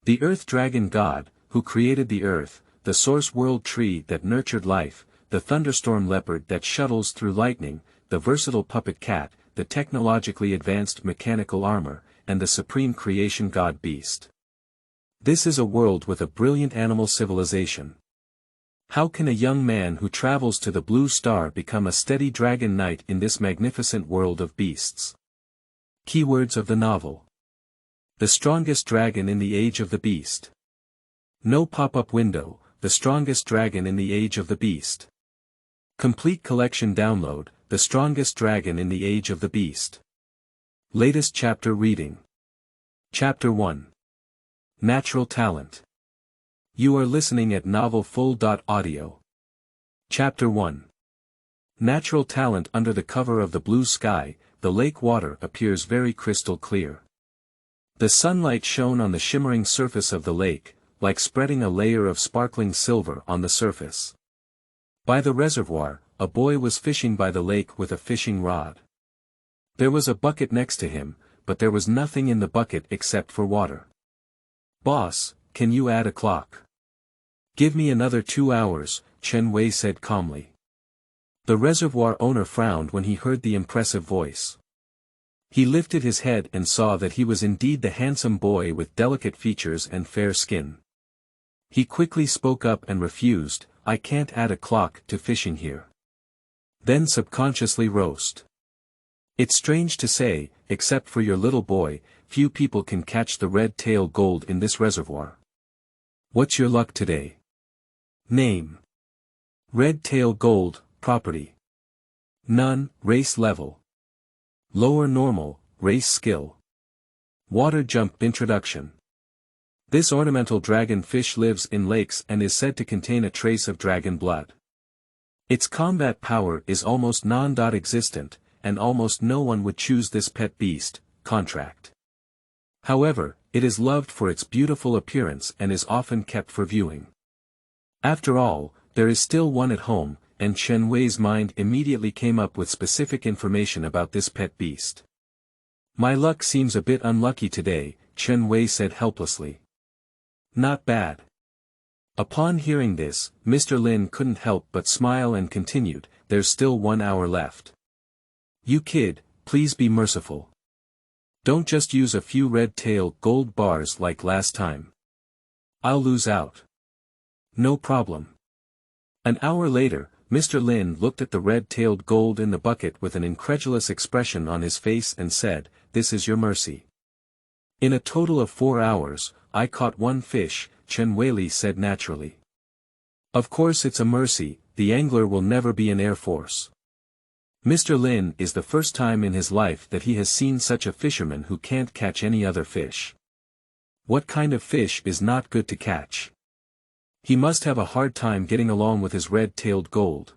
The Earth Dragon God, who created the Earth, the Source World Tree that nurtured life, the Thunderstorm Leopard that shuttles through lightning, the versatile puppet cat, the technologically advanced mechanical armor, and the supreme creation god beast. This is a world with a brilliant animal civilization. How can a young man who travels to the blue star become a steady dragon knight in this magnificent world of beasts? Keywords of the novel. The strongest dragon in the age of the beast. No pop-up window, the strongest dragon in the age of the beast. Complete collection download, the strongest dragon in the age of the beast. Latest chapter reading. Chapter 1. Natural Talent. You are listening at novelfull.audio. Chapter 1. Natural talent. Under the cover of the blue sky, the lake water appears very crystal clear. The sunlight shone on the shimmering surface of the lake, like spreading a layer of sparkling silver on the surface. By the reservoir, a boy was fishing by the lake with a fishing rod. There was a bucket next to him, but there was nothing in the bucket except for water. "Boss, can you add a clock?" "Give me another 2 hours," Chen Wei said calmly. The reservoir owner frowned when he heard the impressive voice. He lifted his head and saw that he was indeed the handsome boy with delicate features and fair skin. He quickly spoke up and refused, "I can't add a clock to fishing here." Then subconsciously roast. "It's strange to say, except for your little boy, few people can catch the red-tail gold in this reservoir. What's your luck today?" "Name." "Red-tail gold, property." "None, race level." "Lower normal, race skill." "Water jump introduction." This ornamental dragon fish lives in lakes and is said to contain a trace of dragon blood. Its combat power is almost non-existent, and almost no one would choose this pet beast. Contract. However, it is loved for its beautiful appearance and is often kept for viewing. After all, there is still one at home, and Chen Wei's mind immediately came up with specific information about this pet beast. "My luck seems a bit unlucky today," Chen Wei said helplessly. "Not bad." Upon hearing this, Mr. Lin couldn't help but smile and continued, "There's still 1 hour left. You kid, please be merciful. Don't just use a few red-tail gold bars like last time. I'll lose out." "No problem." An hour later, Mr. Lin looked at the red-tailed gold in the bucket with an incredulous expression on his face and said, "This is your mercy." "In a total of 4 hours, I caught 1 fish, Chen Weili said naturally. "Of course it's a mercy, the angler will never be an Air Force." Mr. Lin is the first time in his life that he has seen such a fisherman who can't catch any other fish. What kind of fish is not good to catch? He must have a hard time getting along with his red-tailed gold.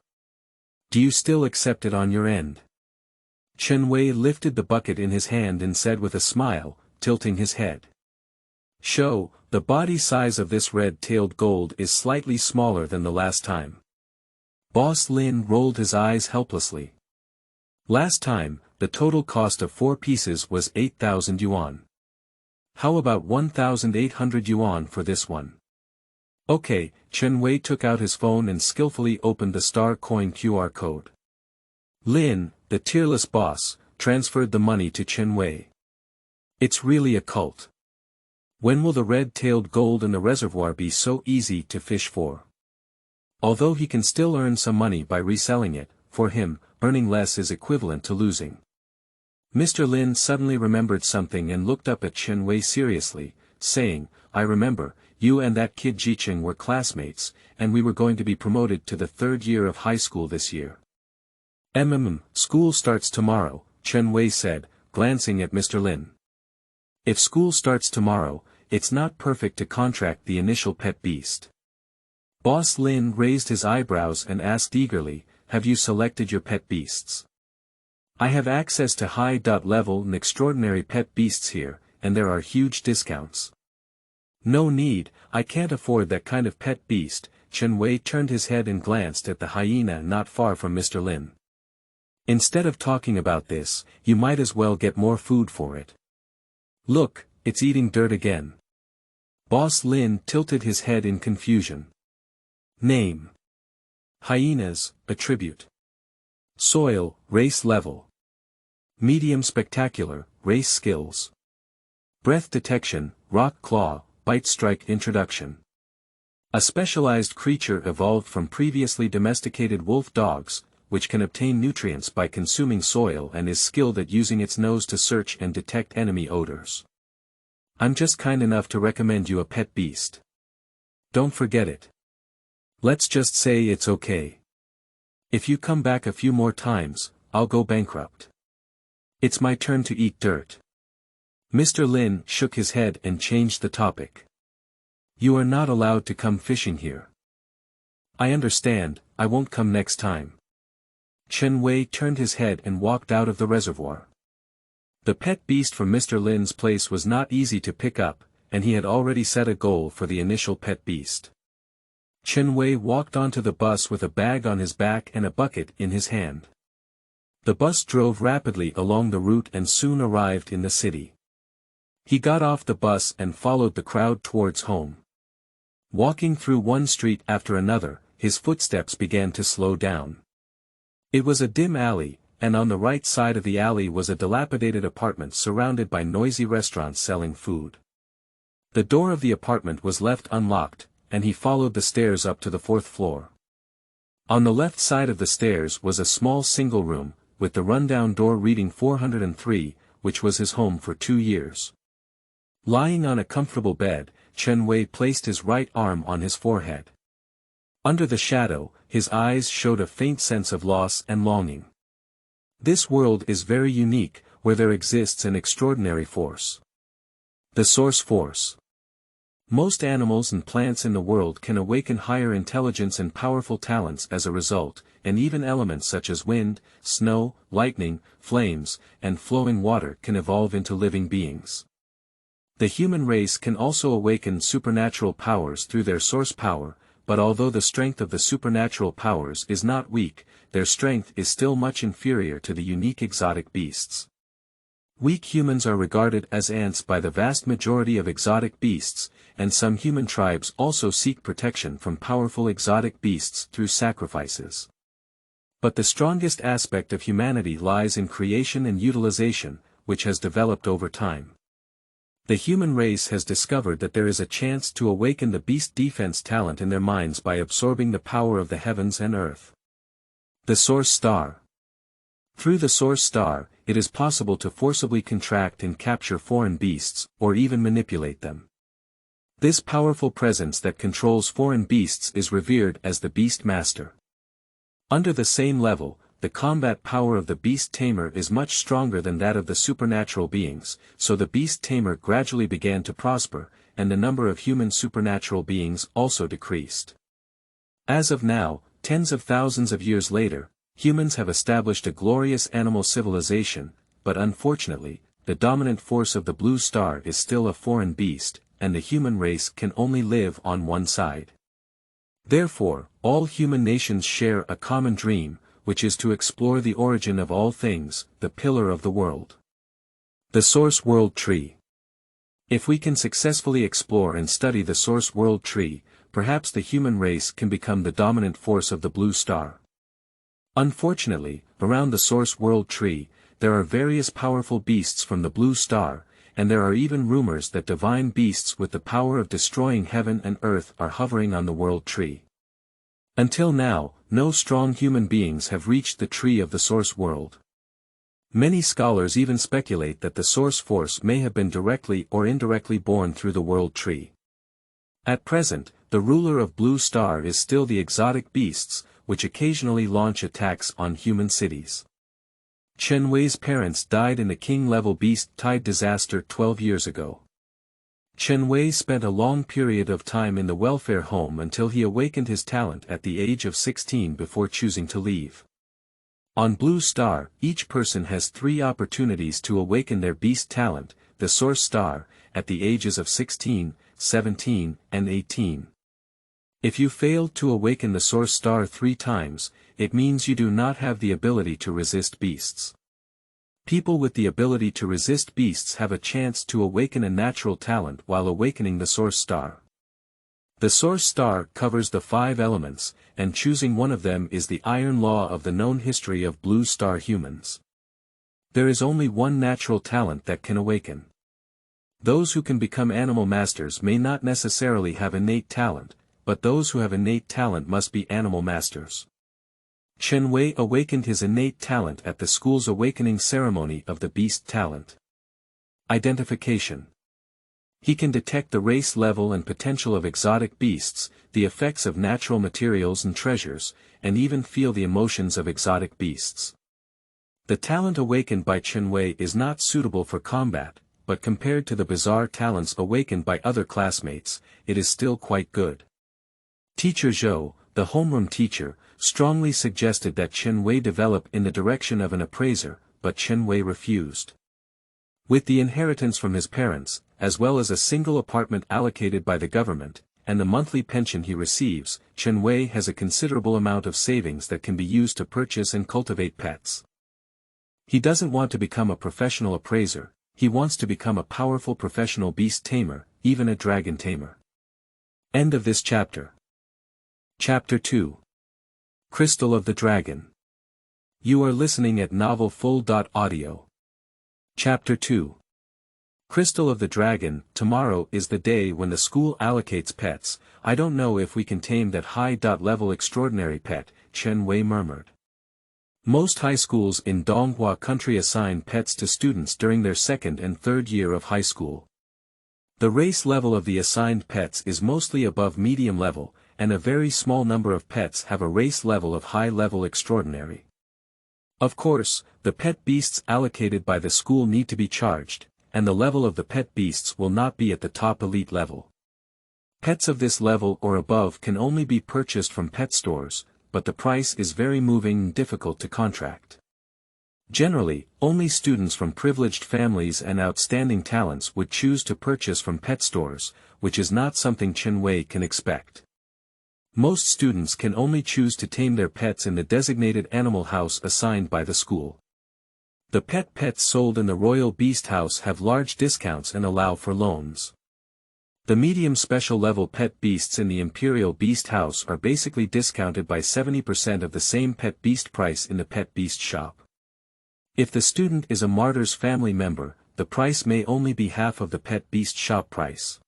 "Do you still accept it on your end?" Chen Wei lifted the bucket in his hand and said with a smile, tilting his head. "Show, the body size of this red-tailed gold is slightly smaller than the last time." Boss Lin rolled his eyes helplessly. "Last time, the total cost of 4 pieces was 8,000 yuan. How about 1,800 yuan for this one?" "Okay," Chen Wei took out his phone and skillfully opened the star coin QR code. Lin, the tearless boss, transferred the money to Chen Wei. "It's really a cult. When will the red-tailed gold in the reservoir be so easy to fish for?" Although he can still earn some money by reselling it, for him, earning less is equivalent to losing. Mr. Lin suddenly remembered something and looked up at Chen Wei seriously, saying, "I remember, you and that kid Jiqing were classmates, and we were going to be promoted to the 3rd year of high school this year." School starts tomorrow," Chen Wei said, glancing at Mr. Lin. "If school starts tomorrow, it's not perfect to contract the initial pet beast." Boss Lin raised his eyebrows and asked eagerly, "Have you selected your pet beasts?" "I have access to high-level and extraordinary pet beasts here, and there are huge discounts." "No need, I can't afford that kind of pet beast." Chen Wei turned his head and glanced at the hyena not far from Mr. Lin. "Instead of talking about this, you might as well get more food for it. Look, it's eating dirt again." Boss Lin tilted his head in confusion. Name. Hyenas, attribute. Soil, race level. Medium spectacular, race skills. Breath detection, rock claw, bite strike introduction. A specialized creature evolved from previously domesticated wolf dogs, which can obtain nutrients by consuming soil and is skilled at using its nose to search and detect enemy odors. I'm just kind enough to recommend you a pet beast. Don't forget it. Let's just say it's okay. If you come back a few more times, I'll go bankrupt. It's my turn to eat dirt. Mr. Lin shook his head and changed the topic. You are not allowed to come fishing here. I understand, I won't come next time. Chen Wei turned his head and walked out of the reservoir. The pet beast from Mr. Lin's place was not easy to pick up, and he had already set a goal for the initial pet beast. Chen Wei walked onto the bus with a bag on his back and a bucket in his hand. The bus drove rapidly along the route and soon arrived in the city. He got off the bus and followed the crowd towards home. Walking through one street after another, his footsteps began to slow down. It was a dim alley, and on the right side of the alley was a dilapidated apartment surrounded by noisy restaurants selling food. The door of the apartment was left unlocked, and he followed the stairs up to the 4th floor. On the left side of the stairs was a small single room, with the rundown door reading 403, which was his home for 2 years. Lying on a comfortable bed, Chen Wei placed his right arm on his forehead. Under the shadow, his eyes showed a faint sense of loss and longing. This world is very unique, where there exists an extraordinary force. The Source Force. Most animals and plants in the world can awaken higher intelligence and powerful talents as a result, and even elements such as wind, snow, lightning, flames, and flowing water can evolve into living beings. The human race can also awaken supernatural powers through their source power, but although the strength of the supernatural powers is not weak, their strength is still much inferior to the unique exotic beasts. Weak humans are regarded as ants by the vast majority of exotic beasts, and some human tribes also seek protection from powerful exotic beasts through sacrifices. But the strongest aspect of humanity lies in creation and utilization, which has developed over time. The human race has discovered that there is a chance to awaken the beast defense talent in their minds by absorbing the power of the heavens and earth. The Source Star. Through the Source Star, it is possible to forcibly contract and capture foreign beasts, or even manipulate them. This powerful presence that controls foreign beasts is revered as the Beast Master. Under the same level, the combat power of the Beast Tamer is much stronger than that of the supernatural beings, so the Beast Tamer gradually began to prosper, and the number of human supernatural beings also decreased. As of now, tens of thousands of years later, humans have established a glorious animal civilization, but unfortunately, the dominant force of the Blue Star is still a foreign beast, and the human race can only live on one side. Therefore, all human nations share a common dream, which is to explore the origin of all things, the pillar of the world. The Source World Tree. If we can successfully explore and study the Source World Tree, perhaps the human race can become the dominant force of the Blue Star. Unfortunately, around the Source World Tree, there are various powerful beasts from the Blue Star, and there are even rumors that divine beasts with the power of destroying heaven and earth are hovering on the World Tree. Until now, no strong human beings have reached the tree of the Source World. Many scholars even speculate that the Source Force may have been directly or indirectly born through the World Tree. At present, the ruler of Blue Star is still the exotic beasts, which occasionally launch attacks on human cities. Chen Wei's parents died in the king-level beast-tide disaster 12 years ago. Chen Wei spent a long period of time in the welfare home until he awakened his talent at the age of 16 before choosing to leave. On Blue Star, each person has 3 opportunities to awaken their beast talent, the Source Star, at the ages of 16, 17, and 18. If you fail to awaken the Source Star 3 times, it means you do not have the ability to resist beasts. People with the ability to resist beasts have a chance to awaken a natural talent while awakening the source star. The source star covers the 5 elements, and choosing one of them is the iron law of the known history of blue star humans. There is only one natural talent that can awaken. Those who can become animal masters may not necessarily have innate talent, but those who have innate talent must be animal masters. Chen Wei awakened his innate talent at the school's awakening ceremony of the beast talent. Identification. He can detect the race level and potential of exotic beasts, the effects of natural materials and treasures, and even feel the emotions of exotic beasts. The talent awakened by Chen Wei is not suitable for combat, but compared to the bizarre talents awakened by other classmates, it is still quite good. Teacher Zhou, the homeroom teacher, strongly suggested that Chen Wei develop in the direction of an appraiser, but Chen Wei refused. With the inheritance from his parents, as well as a single apartment allocated by the government, and the monthly pension he receives, Chen Wei has a considerable amount of savings that can be used to purchase and cultivate pets. He doesn't want to become a professional appraiser, he wants to become a powerful professional beast tamer, even a dragon tamer. End of this chapter. Chapter 2. Crystal of the Dragon. You are listening at novelfull.audio. Chapter 2. Crystal of the Dragon. Tomorrow is the day when the school allocates pets. I don't know if we can tame that high-level extraordinary pet, Chen Wei murmured. Most high schools in Donghua country assign pets to students during their 2nd and 3rd year of high school. The race level of the assigned pets is mostly above medium level, and a very small number of pets have a race level of high-level extraordinary. Of course, the pet beasts allocated by the school need to be charged, and the level of the pet beasts will not be at the top elite level. Pets of this level or above can only be purchased from pet stores, but the price is very moving and difficult to contract. Generally, only students from privileged families and outstanding talents would choose to purchase from pet stores, which is not something Chen Wei can expect. Most students can only choose to tame their pets in the designated animal house assigned by the school. The pets sold in the Royal Beast House have large discounts and allow for loans. The medium special level pet beasts in the Imperial Beast House are basically discounted by 70% of the same pet beast price in the pet beast shop. If the student is a martyr's family member, the price may only be half of the pet beast shop price.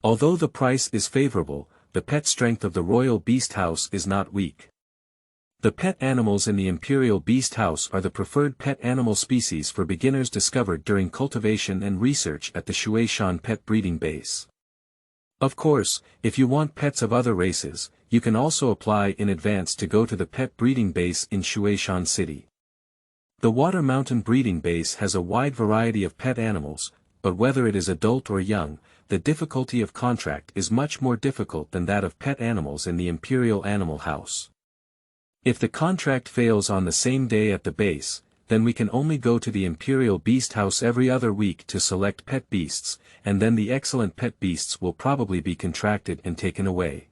Although the price is favorable, the pet strength of the Royal Beast House is not weak. The pet animals in the Imperial Beast House are the preferred pet animal species for beginners discovered during cultivation and research at the Shueishan Pet Breeding Base. Of course, if you want pets of other races, you can also apply in advance to go to the pet breeding base in Shueishan City. The Water Mountain Breeding Base has a wide variety of pet animals, but whether it is adult or young, the difficulty of contract is much more difficult than that of pet animals in the Imperial Animal House. If the contract fails on the same day at the base, then we can only go to the Imperial Beast House every other week to select pet beasts, and then the excellent pet beasts will probably be contracted and taken away.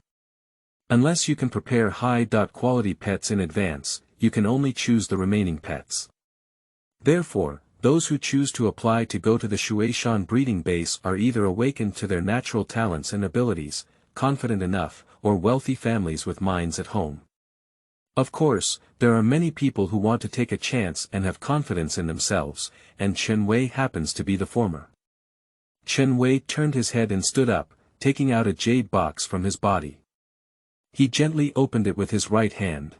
Unless you can prepare high-quality pets in advance, you can only choose the remaining pets. Therefore, those who choose to apply to go to the Shueishan breeding base are either awakened to their natural talents and abilities, confident enough, or wealthy families with minds at home. Of course, there are many people who want to take a chance and have confidence in themselves, and Chen Wei happens to be the former. Chen Wei turned his head and stood up, taking out a jade box from his body. He gently opened it with his right hand.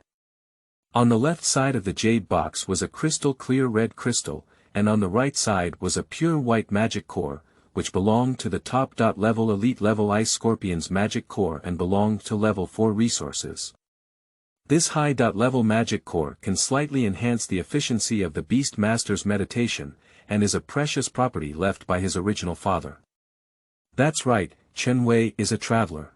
On the left side of the jade box was a crystal clear red crystal, and on the right side was a pure white magic core, which belonged to the top-level elite level Ice Scorpion's magic core and belonged to level 4 resources. This high-level magic core can slightly enhance the efficiency of the Beast Master's meditation, and is a precious property left by his original father. That's right, Chen Wei is a traveler.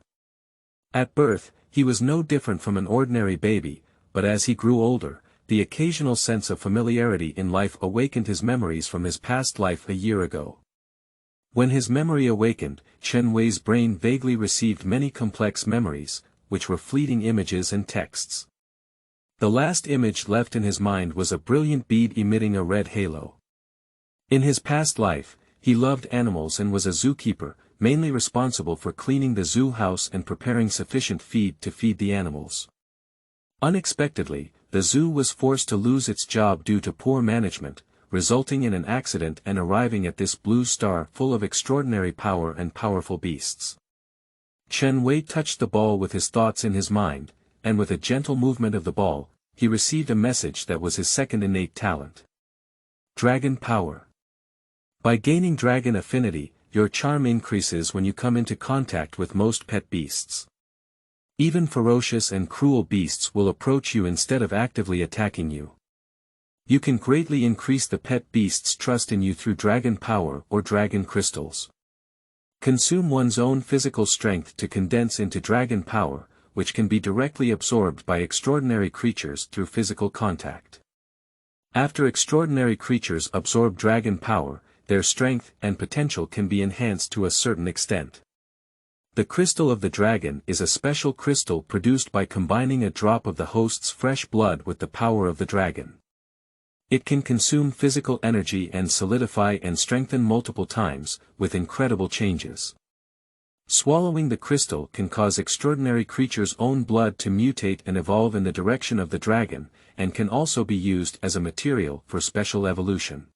At birth, he was no different from an ordinary baby, but as he grew older, the occasional sense of familiarity in life awakened his memories from his past life a year ago. When his memory awakened, Chen Wei's brain vaguely received many complex memories, which were fleeting images and texts. The last image left in his mind was a brilliant bead emitting a red halo. In his past life, he loved animals and was a zookeeper, mainly responsible for cleaning the zoo house and preparing sufficient feed to feed the animals. Unexpectedly, the zoo was forced to lose its job due to poor management, resulting in an accident and arriving at this blue star full of extraordinary power and powerful beasts. Chen Wei touched the ball with his thoughts in his mind, and with a gentle movement of the ball, he received a message that was his second innate talent. Dragon power. By gaining dragon affinity, your charm increases when you come into contact with most pet beasts. Even ferocious and cruel beasts will approach you instead of actively attacking you. You can greatly increase the pet beast's trust in you through dragon power or dragon crystals. Consume one's own physical strength to condense into dragon power, which can be directly absorbed by extraordinary creatures through physical contact. After extraordinary creatures absorb dragon power, their strength and potential can be enhanced to a certain extent. The crystal of the dragon is a special crystal produced by combining a drop of the host's fresh blood with the power of the dragon. It can consume physical energy and solidify and strengthen multiple times, with incredible changes. Swallowing the crystal can cause extraordinary creatures' own blood to mutate and evolve in the direction of the dragon, and can also be used as a material for special evolution.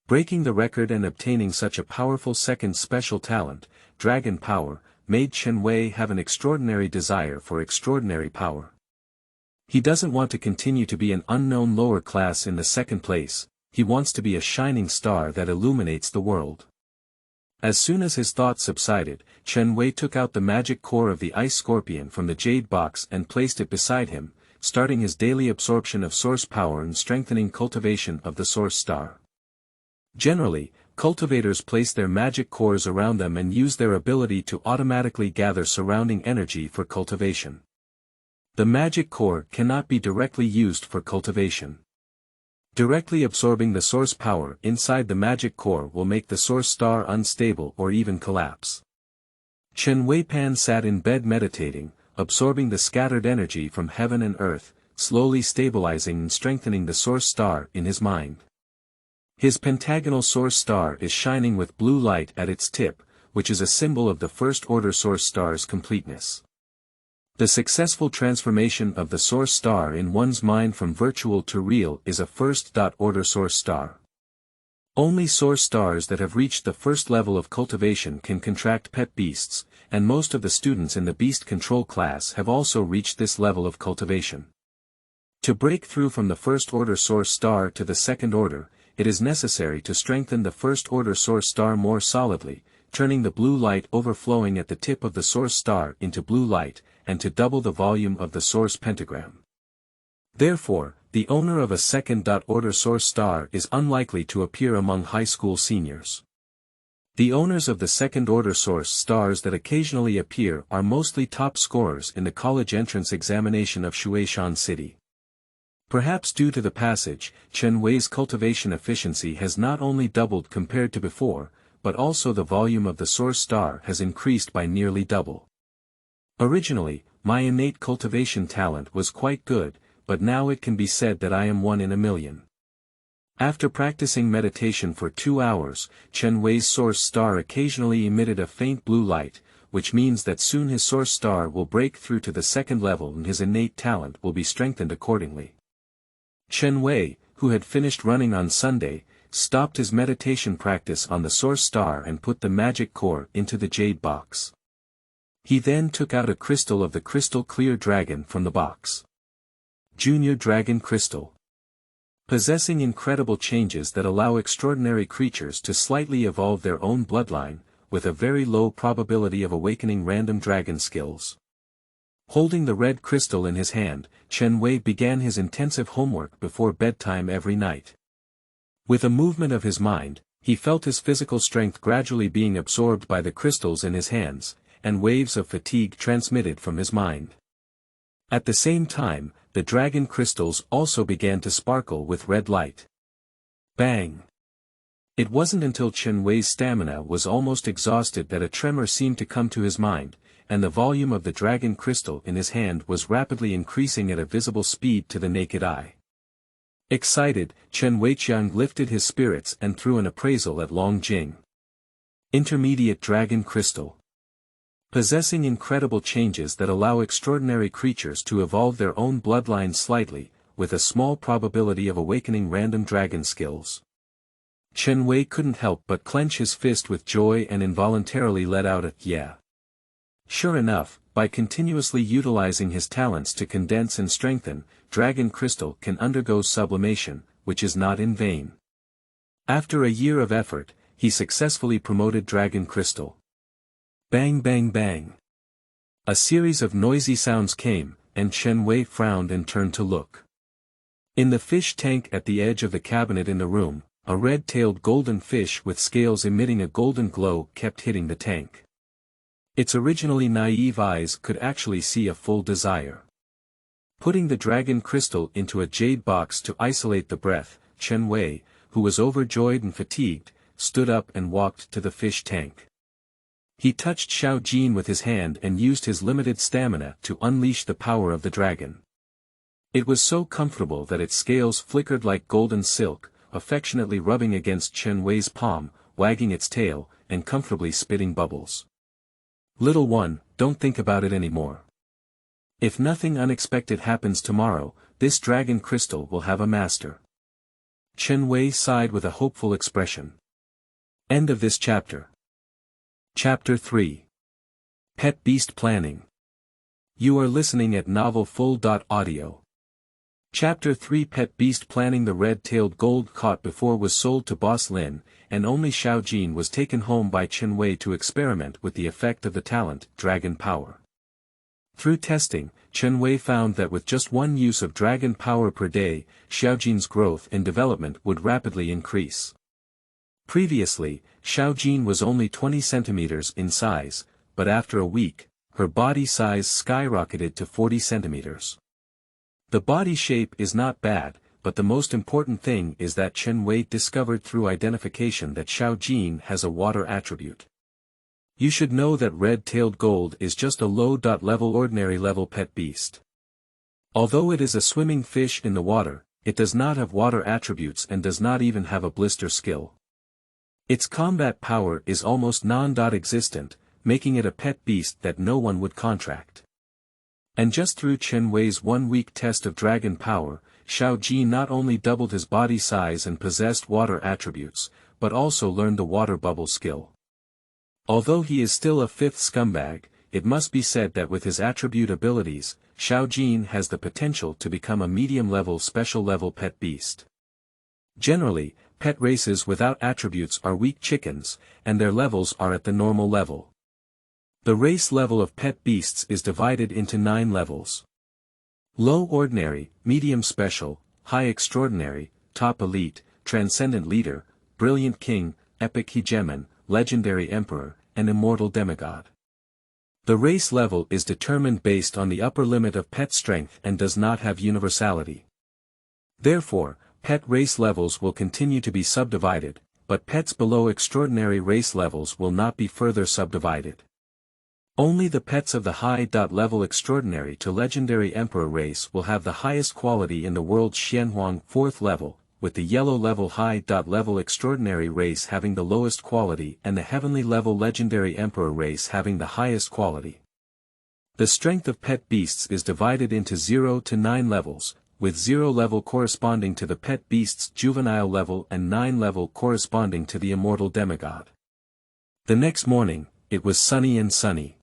Breaking the record and obtaining such a powerful second special talent, dragon power, made Chen Wei have an extraordinary desire for extraordinary power. He doesn't want to continue to be an unknown lower class in the second place, he wants to be a shining star that illuminates the world. As soon as his thoughts subsided, Chen Wei took out the magic core of the ice scorpion from the jade box and placed it beside him, starting his daily absorption of source power and strengthening cultivation of the source star. Generally, cultivators place their magic cores around them and use their ability to automatically gather surrounding energy for cultivation. The magic core cannot be directly used for cultivation. Directly absorbing the source power inside the magic core will make the source star unstable or even collapse. Chen Weipan sat in bed meditating, absorbing the scattered energy from heaven and earth, slowly stabilizing and strengthening the source star in his mind. His pentagonal source star is shining with blue light at its tip, which is a symbol of the first-order source star's completeness. The successful transformation of the source star in one's mind from virtual to real is a first-order source star. Only source stars that have reached the first level of cultivation can contract pet beasts, and most of the students in the beast control class have also reached this level of cultivation. To break through from the first-order source star to the second order, it is necessary to strengthen the first-order source star more solidly, turning the blue light overflowing at the tip of the source star into blue light, and to double the volume of the source pentagram. Therefore, the owner of a second-order source star is unlikely to appear among high school seniors. The owners of the second-order source stars that occasionally appear are mostly top scorers in the college entrance examination of Shueishan City. Perhaps due to the passage, Chen Wei's cultivation efficiency has not only doubled compared to before, but also the volume of the source star has increased by nearly double. Originally, my innate cultivation talent was quite good, but now it can be said that I am 1 in a million. After practicing meditation for 2 hours, Chen Wei's source star occasionally emitted a faint blue light, which means that soon his source star will break through to the second level and his innate talent will be strengthened accordingly. Chen Wei, who had finished running on Sunday, stopped his meditation practice on the source star and put the magic core into the jade box. He then took out a crystal of the crystal clear dragon from the box. Junior Dragon Crystal. Possessing incredible changes that allow extraordinary creatures to slightly evolve their own bloodline, with a very low probability of awakening random dragon skills. Holding the red crystal in his hand, Chen Wei began his intensive homework before bedtime every night. With a movement of his mind, he felt his physical strength gradually being absorbed by the crystals in his hands, and waves of fatigue transmitted from his mind. At the same time, the dragon crystals also began to sparkle with red light. Bang! It wasn't until Chen Wei's stamina was almost exhausted that a tremor seemed to come to his mind, and the volume of the dragon crystal in his hand was rapidly increasing at a visible speed to the naked eye. Excited, Chen Weiqiang lifted his spirits and threw an appraisal at Long Jing. Intermediate Dragon Crystal. Possessing incredible changes that allow extraordinary creatures to evolve their own bloodline slightly, with a small probability of awakening random dragon skills. Chen Wei couldn't help but clench his fist with joy and involuntarily let out a "yeah." Sure enough, by continuously utilizing his talents to condense and strengthen, Dragon Crystal can undergo sublimation, which is not in vain. After a year of effort, he successfully promoted Dragon Crystal. Bang bang bang. A series of noisy sounds came, and Chen Wei frowned and turned to look. In the fish tank at the edge of the cabinet in the room, a red-tailed golden fish with scales emitting a golden glow kept hitting the tank. Its originally naive eyes could actually see a full desire. Putting the dragon crystal into a jade box to isolate the breath, Chen Wei, who was overjoyed and fatigued, stood up and walked to the fish tank. He touched Xiao Jin with his hand and used his limited stamina to unleash the power of the dragon. It was so comfortable that its scales flickered like golden silk, affectionately rubbing against Chen Wei's palm, wagging its tail, and comfortably spitting bubbles. "Little one, don't think about it anymore. If nothing unexpected happens tomorrow, this dragon crystal will have a master." Chen Wei sighed with a hopeful expression. End of this chapter. Chapter 3. Pet Beast Planning. You are listening at novelfull.audio. Chapter 3 Pet Beast Planning. The red-tailed gold caught before was sold to Boss Lin, and only Xiao Jin was taken home by Chen Wei to experiment with the effect of the talent, Dragon Power. Through testing, Chen Wei found that with just one use of Dragon Power per day, Xiao Jin's growth and development would rapidly increase. Previously, Xiao Jin was only 20 centimeters in size, but after a week, her body size skyrocketed to 40 centimeters. The body shape is not bad, but the most important thing is that Chen Wei discovered through identification that Xiao Jin has a water attribute. You should know that red-tailed gold is just a low-level ordinary level pet beast. Although it is a swimming fish in the water, it does not have water attributes and does not even have a blister skill. Its combat power is almost non-existent, making it a pet beast that no one would contract. And just through Chen Wei's 1-week test of dragon power, Xiao Jin not only doubled his body size and possessed water attributes, but also learned the water bubble skill. Although he is still a 5th scumbag, it must be said that with his attribute abilities, Xiao Jin has the potential to become a medium-level special-level pet beast. Generally, pet races without attributes are weak chickens, and their levels are at the normal level. The race level of pet beasts is divided into 9 levels. Low ordinary, medium special, high extraordinary, top elite, transcendent leader, brilliant king, epic hegemon, legendary emperor, and immortal demigod. The race level is determined based on the upper limit of pet strength and does not have universality. Therefore, pet race levels will continue to be subdivided, but pets below extraordinary race levels will not be further subdivided. Only the pets of the high-level extraordinary to legendary emperor race will have the highest quality in the world. Xianhuang 4th level, with the yellow level high-level extraordinary race having the lowest quality and the heavenly level legendary emperor race having the highest quality. The strength of pet beasts is divided into 0 to 9 levels, with 0 level corresponding to the pet beast's juvenile level and 9 level corresponding to the immortal demigod. The next morning, it was sunny and sunny.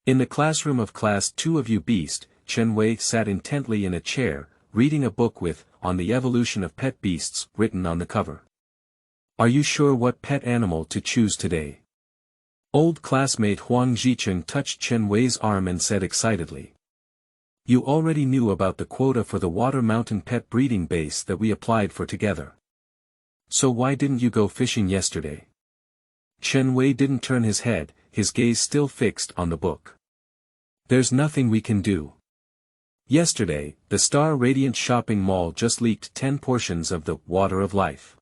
In the classroom of Class 2 of U Beast, Chen Wei sat intently in a chair, reading a book with, "On the Evolution of Pet Beasts," written on the cover. "Are you sure what pet animal to choose today?" Old classmate Huang Zicheng touched Chen Wei's arm and said excitedly. "You already knew about the quota for the Water Mountain pet breeding base that we applied for together. So why didn't you go fishing yesterday?" Chen Wei didn't turn his head, his gaze still fixed on the book. "There's nothing we can do. Yesterday, the Star Radiant shopping mall just leaked 10 portions of the Water of Life.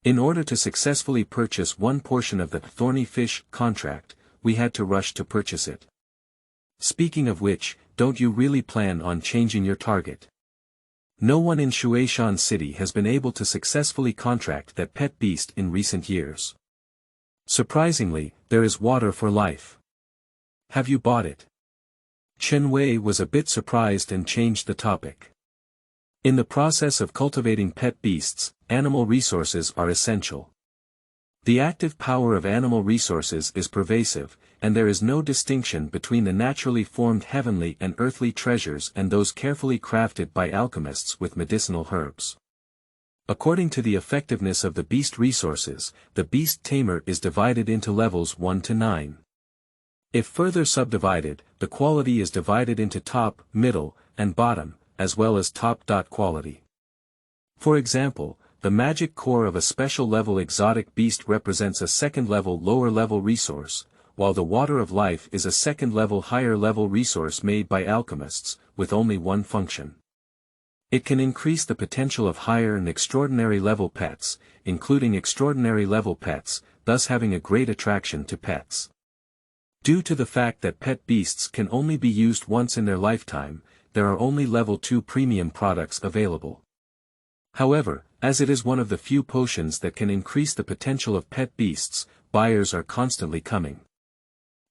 In order to successfully purchase one portion of the Thorny Fish contract, we had to rush to purchase it. Speaking of which, don't you really plan on changing your target? No one in Shueishan City has been able to successfully contract that pet beast in recent years. Surprisingly, there is water for life. Have you bought it? Chen Wei was a bit surprised and changed the topic. In the process of cultivating pet beasts, animal resources are essential. The active power of animal resources is pervasive, and there is no distinction between the naturally formed heavenly and earthly treasures and those carefully crafted by alchemists with medicinal herbs. According to the effectiveness of the beast resources, the beast tamer is divided into levels 1 to 9. If further subdivided, the quality is divided into top, middle, and bottom, as well as top. Quality. For example, the magic core of a special level exotic beast represents a second level lower level resource, while the water of life is a second level higher level resource made by alchemists, with only one function. It can increase the potential of higher and extraordinary level pets, including extraordinary level pets, thus having a great attraction to pets. Due to the fact that pet beasts can only be used once in their lifetime, there are only level 2 premium products available. However, as it is one of the few potions that can increase the potential of pet beasts, buyers are constantly coming.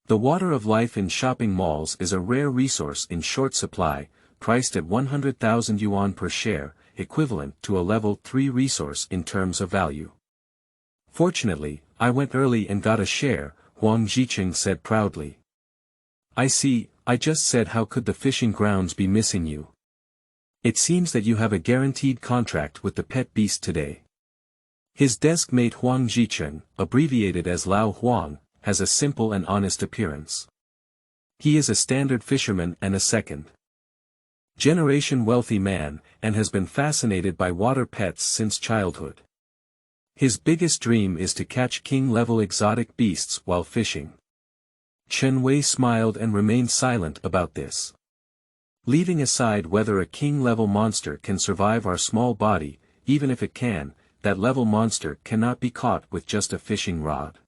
The water of life in shopping malls is a rare resource in short supply, priced at 100,000 yuan per share, equivalent to a level 3 resource in terms of value. Fortunately, I went early and got a share, Huang Jiqing said proudly. I see, I just said how could the fishing grounds be missing you. It seems that you have a guaranteed contract with the pet beast today. His desk mate Huang Jiqing, abbreviated as Lao Huang, has a simple and honest appearance. He is a standard fisherman and a second-generation wealthy man, and has been fascinated by water pets since childhood. His biggest dream is to catch king-level exotic beasts while fishing. Chen Wei smiled and remained silent about this. Leaving aside whether a king-level monster can survive our small body, even if it can, that level monster cannot be caught with just a fishing rod.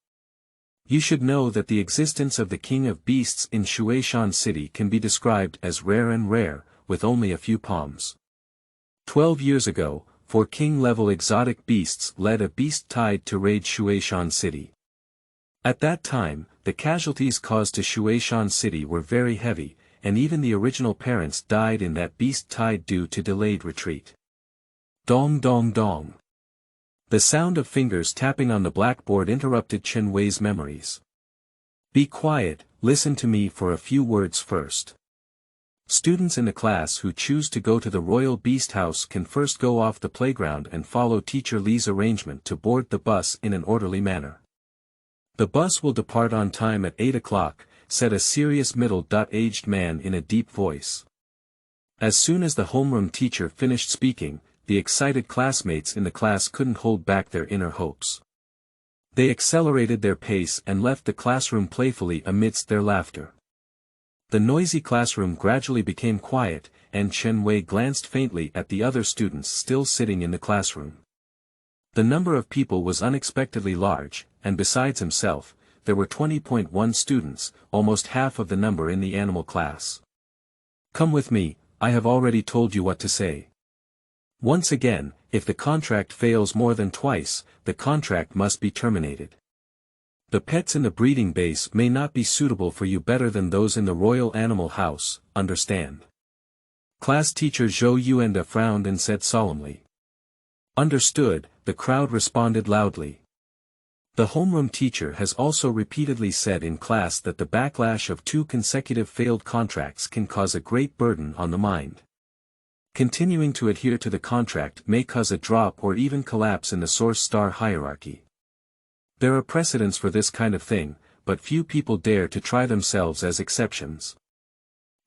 You should know that the existence of the king of beasts in Shueishan City can be described as rare and rare, with only a few palms. 12 years ago, 4 king-level exotic beasts led a beast tide to raid Shueishan City. At that time, the casualties caused to Shueishan City were very heavy, and even the original parents died in that beast tide due to delayed retreat. Dong dong dong. The sound of fingers tapping on the blackboard interrupted Chen Wei's memories. Be quiet, listen to me for a few words first. Students in the class who choose to go to the Royal Beast House can first go off the playground and follow Teacher Li's arrangement to board the bus in an orderly manner. The bus will depart on time at 8 o'clock, said a serious middle-aged man in a deep voice. As soon as the homeroom teacher finished speaking, the excited classmates in the class couldn't hold back their inner hopes. They accelerated their pace and left the classroom playfully amidst their laughter. The noisy classroom gradually became quiet, and Chen Wei glanced faintly at the other students still sitting in the classroom. The number of people was unexpectedly large, and besides himself, there were 20.1 students, almost half of the number in the animal class. Come with me, I have already told you what to say. Once again, if the contract fails more than twice, the contract must be terminated. The pets in the breeding base may not be suitable for you better than those in the Royal Animal House, understand? Class teacher Zhou Yuanda frowned and said solemnly. Understood, the crowd responded loudly. The homeroom teacher has also repeatedly said in class that the backlash of 2 consecutive failed contracts can cause a great burden on the mind. Continuing to adhere to the contract may cause a drop or even collapse in the source star hierarchy. There are precedents for this kind of thing, but few people dare to try themselves as exceptions.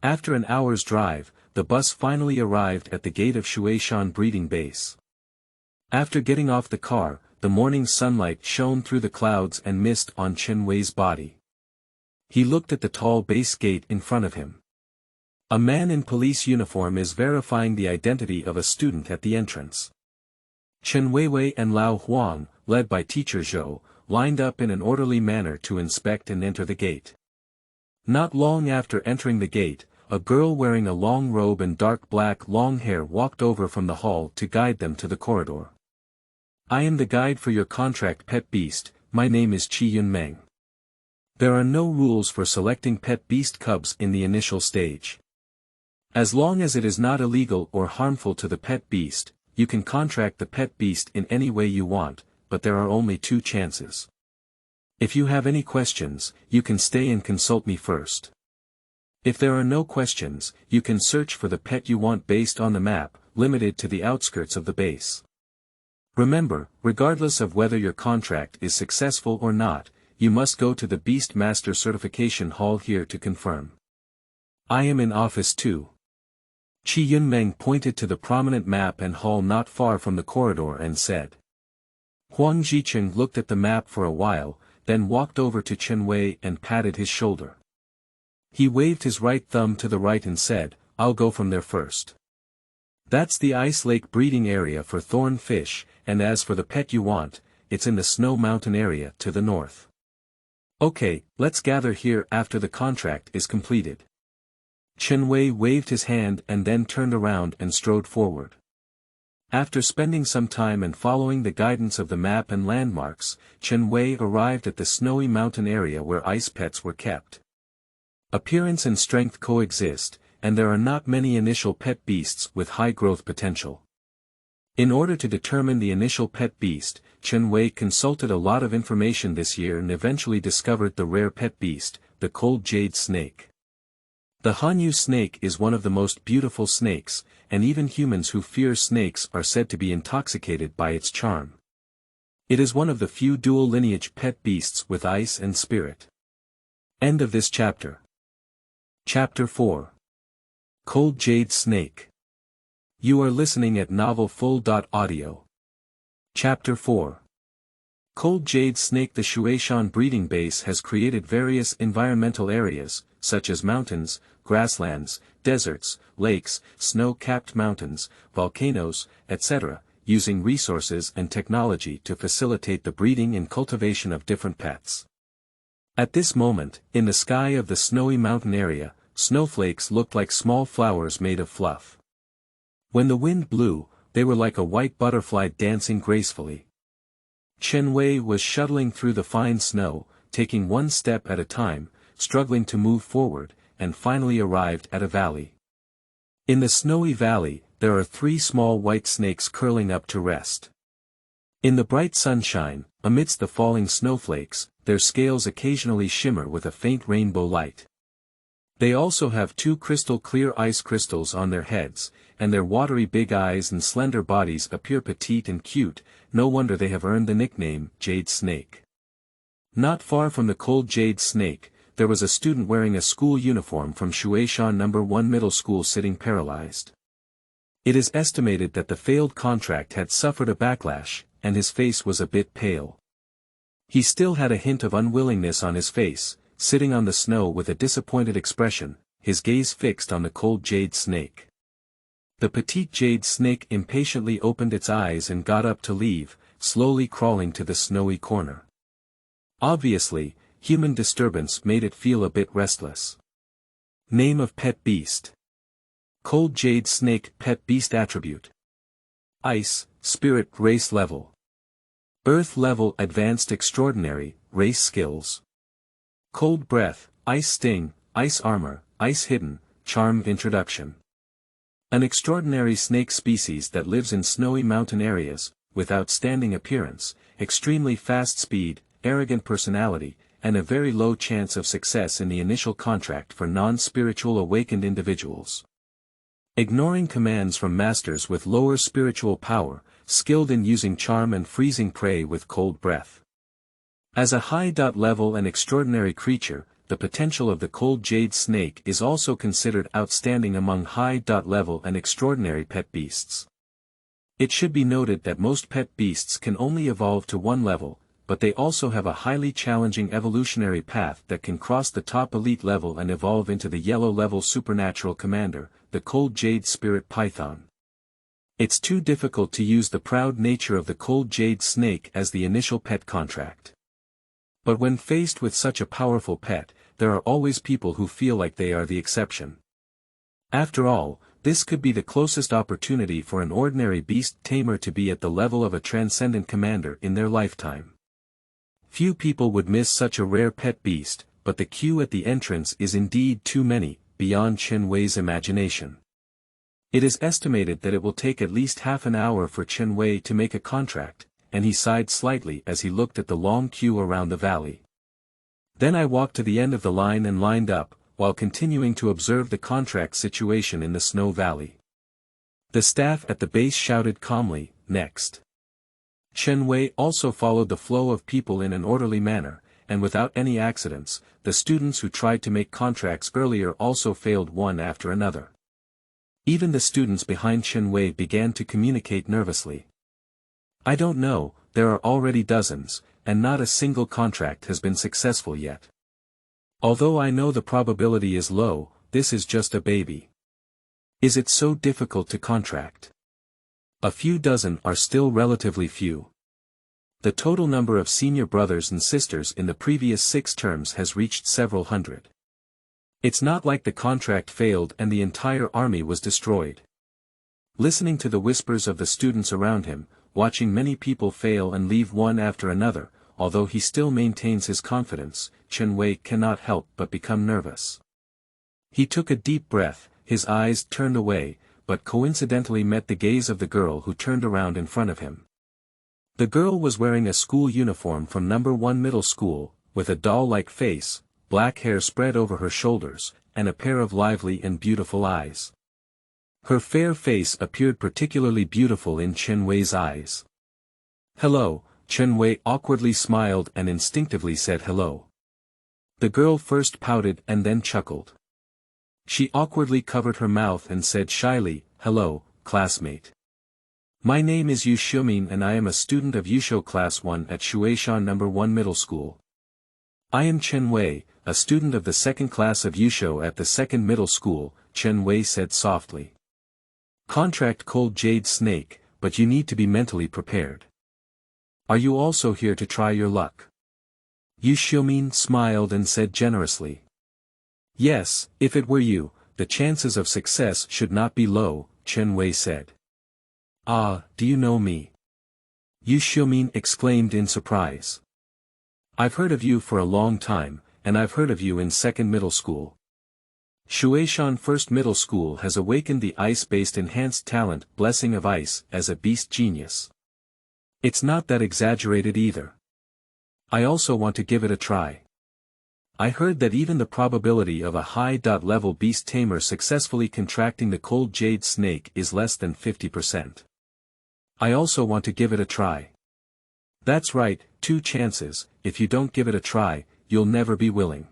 After an hour's drive, the bus finally arrived at the gate of Shueishan breeding base. After getting off the car, the morning sunlight shone through the clouds and mist on Chen Wei's body. He looked at the tall base gate in front of him. A man in police uniform is verifying the identity of a student at the entrance. Chen Weiwei and Lao Huang, led by teacher Zhou, lined up in an orderly manner to inspect and enter the gate. Not long after entering the gate, a girl wearing a long robe and dark black long hair walked over from the hall to guide them to the corridor. "I am the guide for your contract pet beast, my name is Chi-Yun-Meng. There are no rules for selecting pet beast cubs in the initial stage. As long as it is not illegal or harmful to the pet beast, you can contract the pet beast in any way you want, but there are only 2 chances. If you have any questions, you can stay and consult me first. If there are no questions, you can search for the pet you want based on the map, limited to the outskirts of the base. Remember, regardless of whether your contract is successful or not, you must go to the Beast Master Certification Hall here to confirm. I am in Office 2. Chi-Yun-Meng pointed to the prominent map and hall not far from the corridor and said. Huang Jicheng looked at the map for a while, then walked over to Chen Wei and patted his shoulder. He waved his right thumb to the right and said, "I'll go from there first. That's the Ice Lake breeding area for thorn fish, and as for the pet you want, it's in the Snow Mountain area to the north. Okay, let's gather here after the contract is completed." Chen Wei waved his hand and then turned around and strode forward. After spending some time and following the guidance of the map and landmarks, Chen Wei arrived at the snowy mountain area where ice pets were kept. Appearance and strength coexist, and there are not many initial pet beasts with high growth potential. In order to determine the initial pet beast, Chen Wei consulted a lot of information this year and eventually discovered the rare pet beast, the cold jade snake. The Hanyu snake is one of the most beautiful snakes, and even humans who fear snakes are said to be intoxicated by its charm. It is one of the few dual lineage pet beasts with ice and spirit. End of this chapter. Chapter 4. Cold Jade Snake. You are listening at novelfull.audio. Chapter 4. Cold Jade Snake. The Shueishan breeding base has created various environmental areas, such as mountains, grasslands, deserts, lakes, snow-capped mountains, volcanoes, etc., using resources and technology to facilitate the breeding and cultivation of different pets. At this moment, in the sky of the snowy mountain area, snowflakes looked like small flowers made of fluff. When the wind blew, they were like a white butterfly dancing gracefully. Chen Wei was shuttling through the fine snow, taking one step at a time, struggling to move forward, and finally arrived at a valley. In the snowy valley, there are 3 small white snakes curling up to rest. In the bright sunshine, amidst the falling snowflakes, their scales occasionally shimmer with a faint rainbow light. They also have 2 crystal-clear ice crystals on their heads, and their watery big eyes and slender bodies appear petite and cute. No wonder they have earned the nickname, Jade Snake. Not far from the cold Jade Snake, there was a student wearing a school uniform from Shueishan No. 1 Middle School sitting paralyzed. It is estimated that the failed contract had suffered a backlash, and his face was a bit pale. He still had a hint of unwillingness on his face, sitting on the snow with a disappointed expression, his gaze fixed on the cold Jade Snake. The petite Jade Snake impatiently opened its eyes and got up to leave, slowly crawling to the snowy corner. Obviously, human disturbance made it feel a bit restless. Name of pet beast. Cold Jade Snake. Pet beast attribute: Ice, Spirit. Race level: Earth level. Advanced extraordinary, race skills: Cold breath, ice sting, ice armor, ice hidden, charm. Introduction: An extraordinary snake species that lives in snowy mountain areas, with outstanding appearance, extremely fast speed, arrogant personality, and a very low chance of success in the initial contract for non-spiritual awakened individuals. Ignoring commands from masters with lower spiritual power, skilled in using charm and freezing prey with cold breath. As a high-level and extraordinary creature, the potential of the cold jade snake is also considered outstanding among high-level and extraordinary pet beasts. It should be noted that most pet beasts can only evolve to one level, but they also have a highly challenging evolutionary path that can cross the top elite level and evolve into the yellow-level supernatural commander, the cold jade spirit python. It's too difficult to use the proud nature of the cold jade snake as the initial pet contract. But when faced with such a powerful pet, there are always people who feel like they are the exception. After all, this could be the closest opportunity for an ordinary beast tamer to be at the level of a transcendent commander in their lifetime. Few people would miss such a rare pet beast, but the queue at the entrance is indeed too many, beyond Chen Wei's imagination. It is estimated that it will take at least half an hour for Chen Wei to make a contract, and he sighed slightly as he looked at the long queue around the valley. Then I walked to the end of the line and lined up, while continuing to observe the contract situation in the snow valley. The staff at the base shouted calmly, "Next." Chen Wei also followed the flow of people in an orderly manner, and without any accidents. The students who tried to make contracts earlier also failed one after another. Even the students behind Chen Wei began to communicate nervously. "I don't know, there are already dozens, and not a single contract has been successful yet. Although I know the probability is low, this is just a baby. Is it so difficult to contract? A few dozen are still relatively few. The total number of senior brothers and sisters in the previous 6 terms has reached several hundred. It's not like the contract failed and the entire army was destroyed." Listening to the whispers of the students around him, watching many people fail and leave one after another, although he still maintains his confidence, Chen Wei cannot help but become nervous. He took a deep breath, his eyes turned away, but coincidentally met the gaze of the girl who turned around in front of him. The girl was wearing a school uniform from No. 1 middle school, with a doll-like face, black hair spread over her shoulders, and a pair of lively and beautiful eyes. Her fair face appeared particularly beautiful in Chen Wei's eyes. "Hello," Chen Wei awkwardly smiled and instinctively said hello. The girl first pouted and then chuckled. She awkwardly covered her mouth and said shyly, "Hello, classmate. My name is Yu Xiumin and I am a student of Yusho Class 1 at Shueishan No. 1 Middle School." "I am Chen Wei, a student of the 2nd class of Yusho at the 2nd Middle School," Chen Wei said softly. "Contract Cold Jade Snake, but you need to be mentally prepared. Are you also here to try your luck?" Yu Xiumin smiled and said generously. "Yes, if it were you, the chances of success should not be low," Chen Wei said. "Ah, do you know me?" Yu Xiumin exclaimed in surprise. "I've heard of you for a long time, and I've heard of you in 2nd Middle School. Shueishan 1st Middle School has awakened the ice-based enhanced talent Blessing of Ice as a beast genius. It's not that exaggerated either. I also want to give it a try. I heard that even the probability of a high-level beast tamer successfully contracting the cold jade snake is less than 50%. I also want to give it a try." "That's right, 2 chances, if you don't give it a try, you'll never be willing."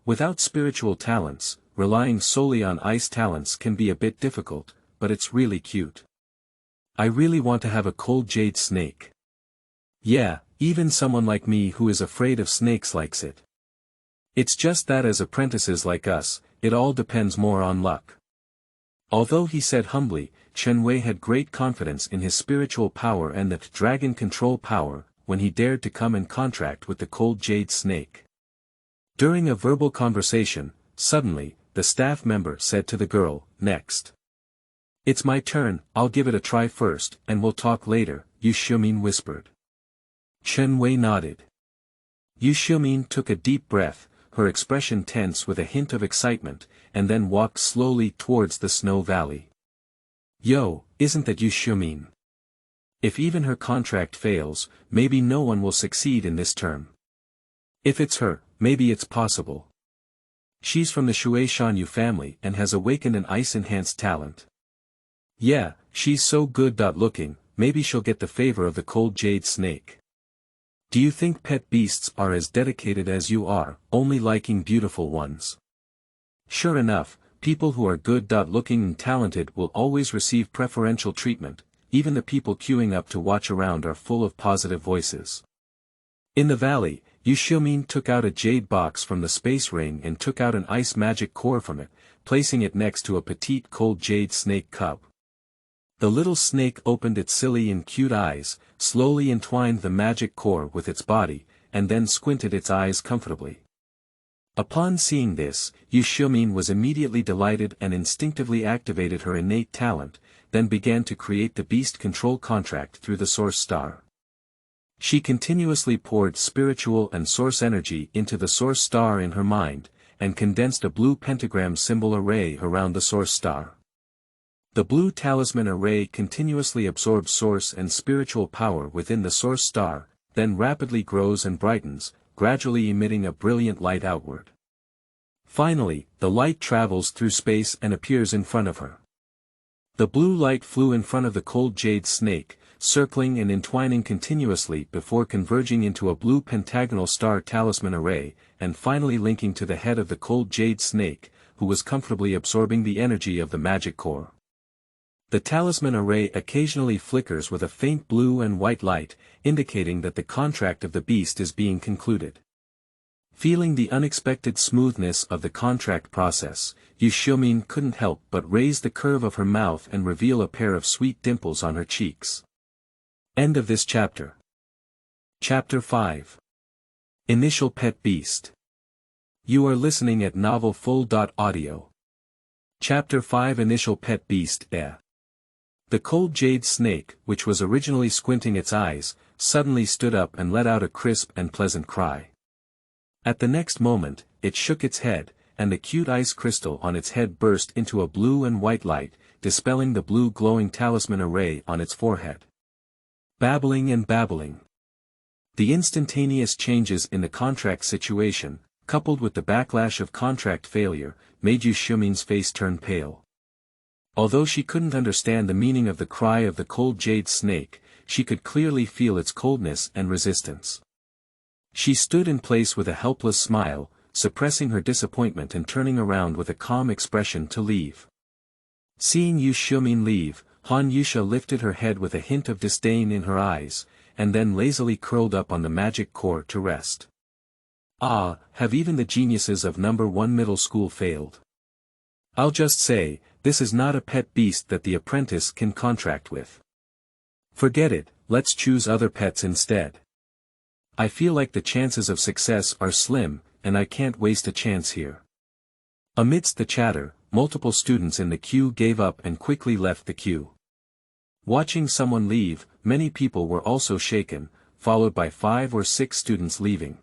Without spiritual talents, relying solely on ice talents can be a bit difficult, but it's really cute. I really want to have a cold jade snake. Yeah, even someone like me who is afraid of snakes likes it. It's just that as apprentices like us, it all depends more on luck. Although he said humbly, Chen Wei had great confidence in his spiritual power and the dragon control power, when he dared to come in contract with the cold jade snake. During a verbal conversation, suddenly, the staff member said to the girl, "Next." "It's my turn, I'll give it a try first, and we'll talk later," Yu Xiumin whispered. Chen Wei nodded. Yu Xiumin took a deep breath, her expression tense with a hint of excitement, and then walked slowly towards the snow valley. Yo, isn't that Yu Xiumin? If even her contract fails, maybe no one will succeed in this term. If it's her, maybe it's possible. She's from the Shueishan Yu family and has awakened an ice-enhanced talent. Yeah, she's so good-looking, maybe she'll get the favor of the cold jade snake. Do you think pet beasts are as dedicated as you are, only liking beautiful ones? Sure enough, people who are good-looking and talented will always receive preferential treatment, even the people queuing up to watch around are full of positive voices. In the valley, Yu Xiumin took out a jade box from the space ring and took out an ice magic core from it, placing it next to a petite cold jade snake cub. The little snake opened its silly and cute eyes, slowly entwined the magic core with its body, and then squinted its eyes comfortably. Upon seeing this, Yushomin was immediately delighted and instinctively activated her innate talent, then began to create the beast control contract through the source star. She continuously poured spiritual and source energy into the source star in her mind, and condensed a blue pentagram symbol array around the source star. The blue talisman array continuously absorbs source and spiritual power within the source star, then rapidly grows and brightens, gradually emitting a brilliant light outward. Finally, the light travels through space and appears in front of her. The blue light flew in front of the cold jade snake, circling and entwining continuously before converging into a blue pentagonal star talisman array, and finally linking to the head of the cold jade snake, who was comfortably absorbing the energy of the magic core. The talisman array occasionally flickers with a faint blue and white light, indicating that the contract of the beast is being concluded. Feeling the unexpected smoothness of the contract process, Yushomin couldn't help but raise the curve of her mouth and reveal a pair of sweet dimples on her cheeks. End of this chapter. Chapter 5. Initial Pet Beast. You are listening at novelfull.audio. Chapter 5 Initial Pet Beast. The cold jade snake, which was originally squinting its eyes, suddenly stood up and let out a crisp and pleasant cry. At the next moment, it shook its head, and the cute ice crystal on its head burst into a blue and white light, dispelling the blue glowing talisman array on its forehead. Babbling and babbling. The instantaneous changes in the contract situation, coupled with the backlash of contract failure, made Yushomin's face turn pale. Although she couldn't understand the meaning of the cry of the cold jade snake, she could clearly feel its coldness and resistance. She stood in place with a helpless smile, suppressing her disappointment and turning around with a calm expression to leave. Seeing Yushomin leave, Han Yusha lifted her head with a hint of disdain in her eyes, and then lazily curled up on the magic core to rest. Ah, have even the geniuses of No. 1 middle school failed? I'll just say, this is not a pet beast that the apprentice can contract with. Forget it, let's choose other pets instead. I feel like the chances of success are slim, and I can't waste a chance here. Amidst the chatter, multiple students in the queue gave up and quickly left the queue. Watching someone leave, many people were also shaken, followed by 5 or 6 students leaving.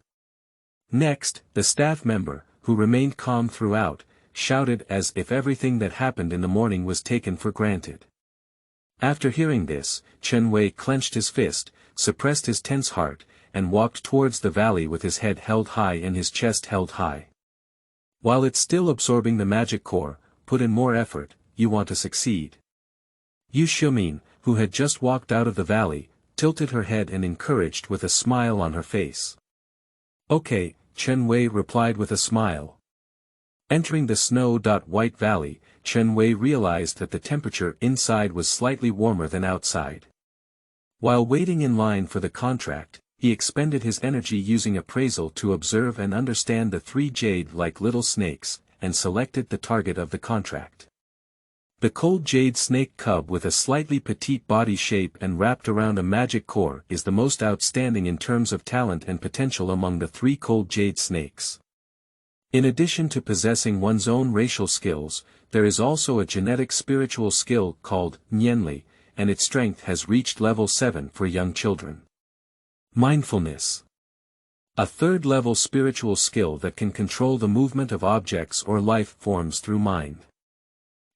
Next, the staff member, who remained calm throughout, shouted as if everything that happened in the morning was taken for granted. After hearing this, Chen Wei clenched his fist, suppressed his tense heart, and walked towards the valley with his head held high and his chest held high. While it's still absorbing the magic core, put in more effort, you want to succeed. Yushomin, who had just walked out of the valley, tilted her head and encouraged with a smile on her face. Okay, Chen Wei replied with a smile. Entering the snow-white valley, Chen Wei realized that the temperature inside was slightly warmer than outside. While waiting in line for the contract, he expended his energy using appraisal to observe and understand the 3 jade-like little snakes, and selected the target of the contract. The cold jade snake cub with a slightly petite body shape and wrapped around a magic core is the most outstanding in terms of talent and potential among the 3 cold jade snakes. In addition to possessing one's own racial skills, there is also a genetic spiritual skill called Nianli, and its strength has reached level 7 for young children. Mindfulness. A 3rd-level spiritual skill that can control the movement of objects or life forms through mind.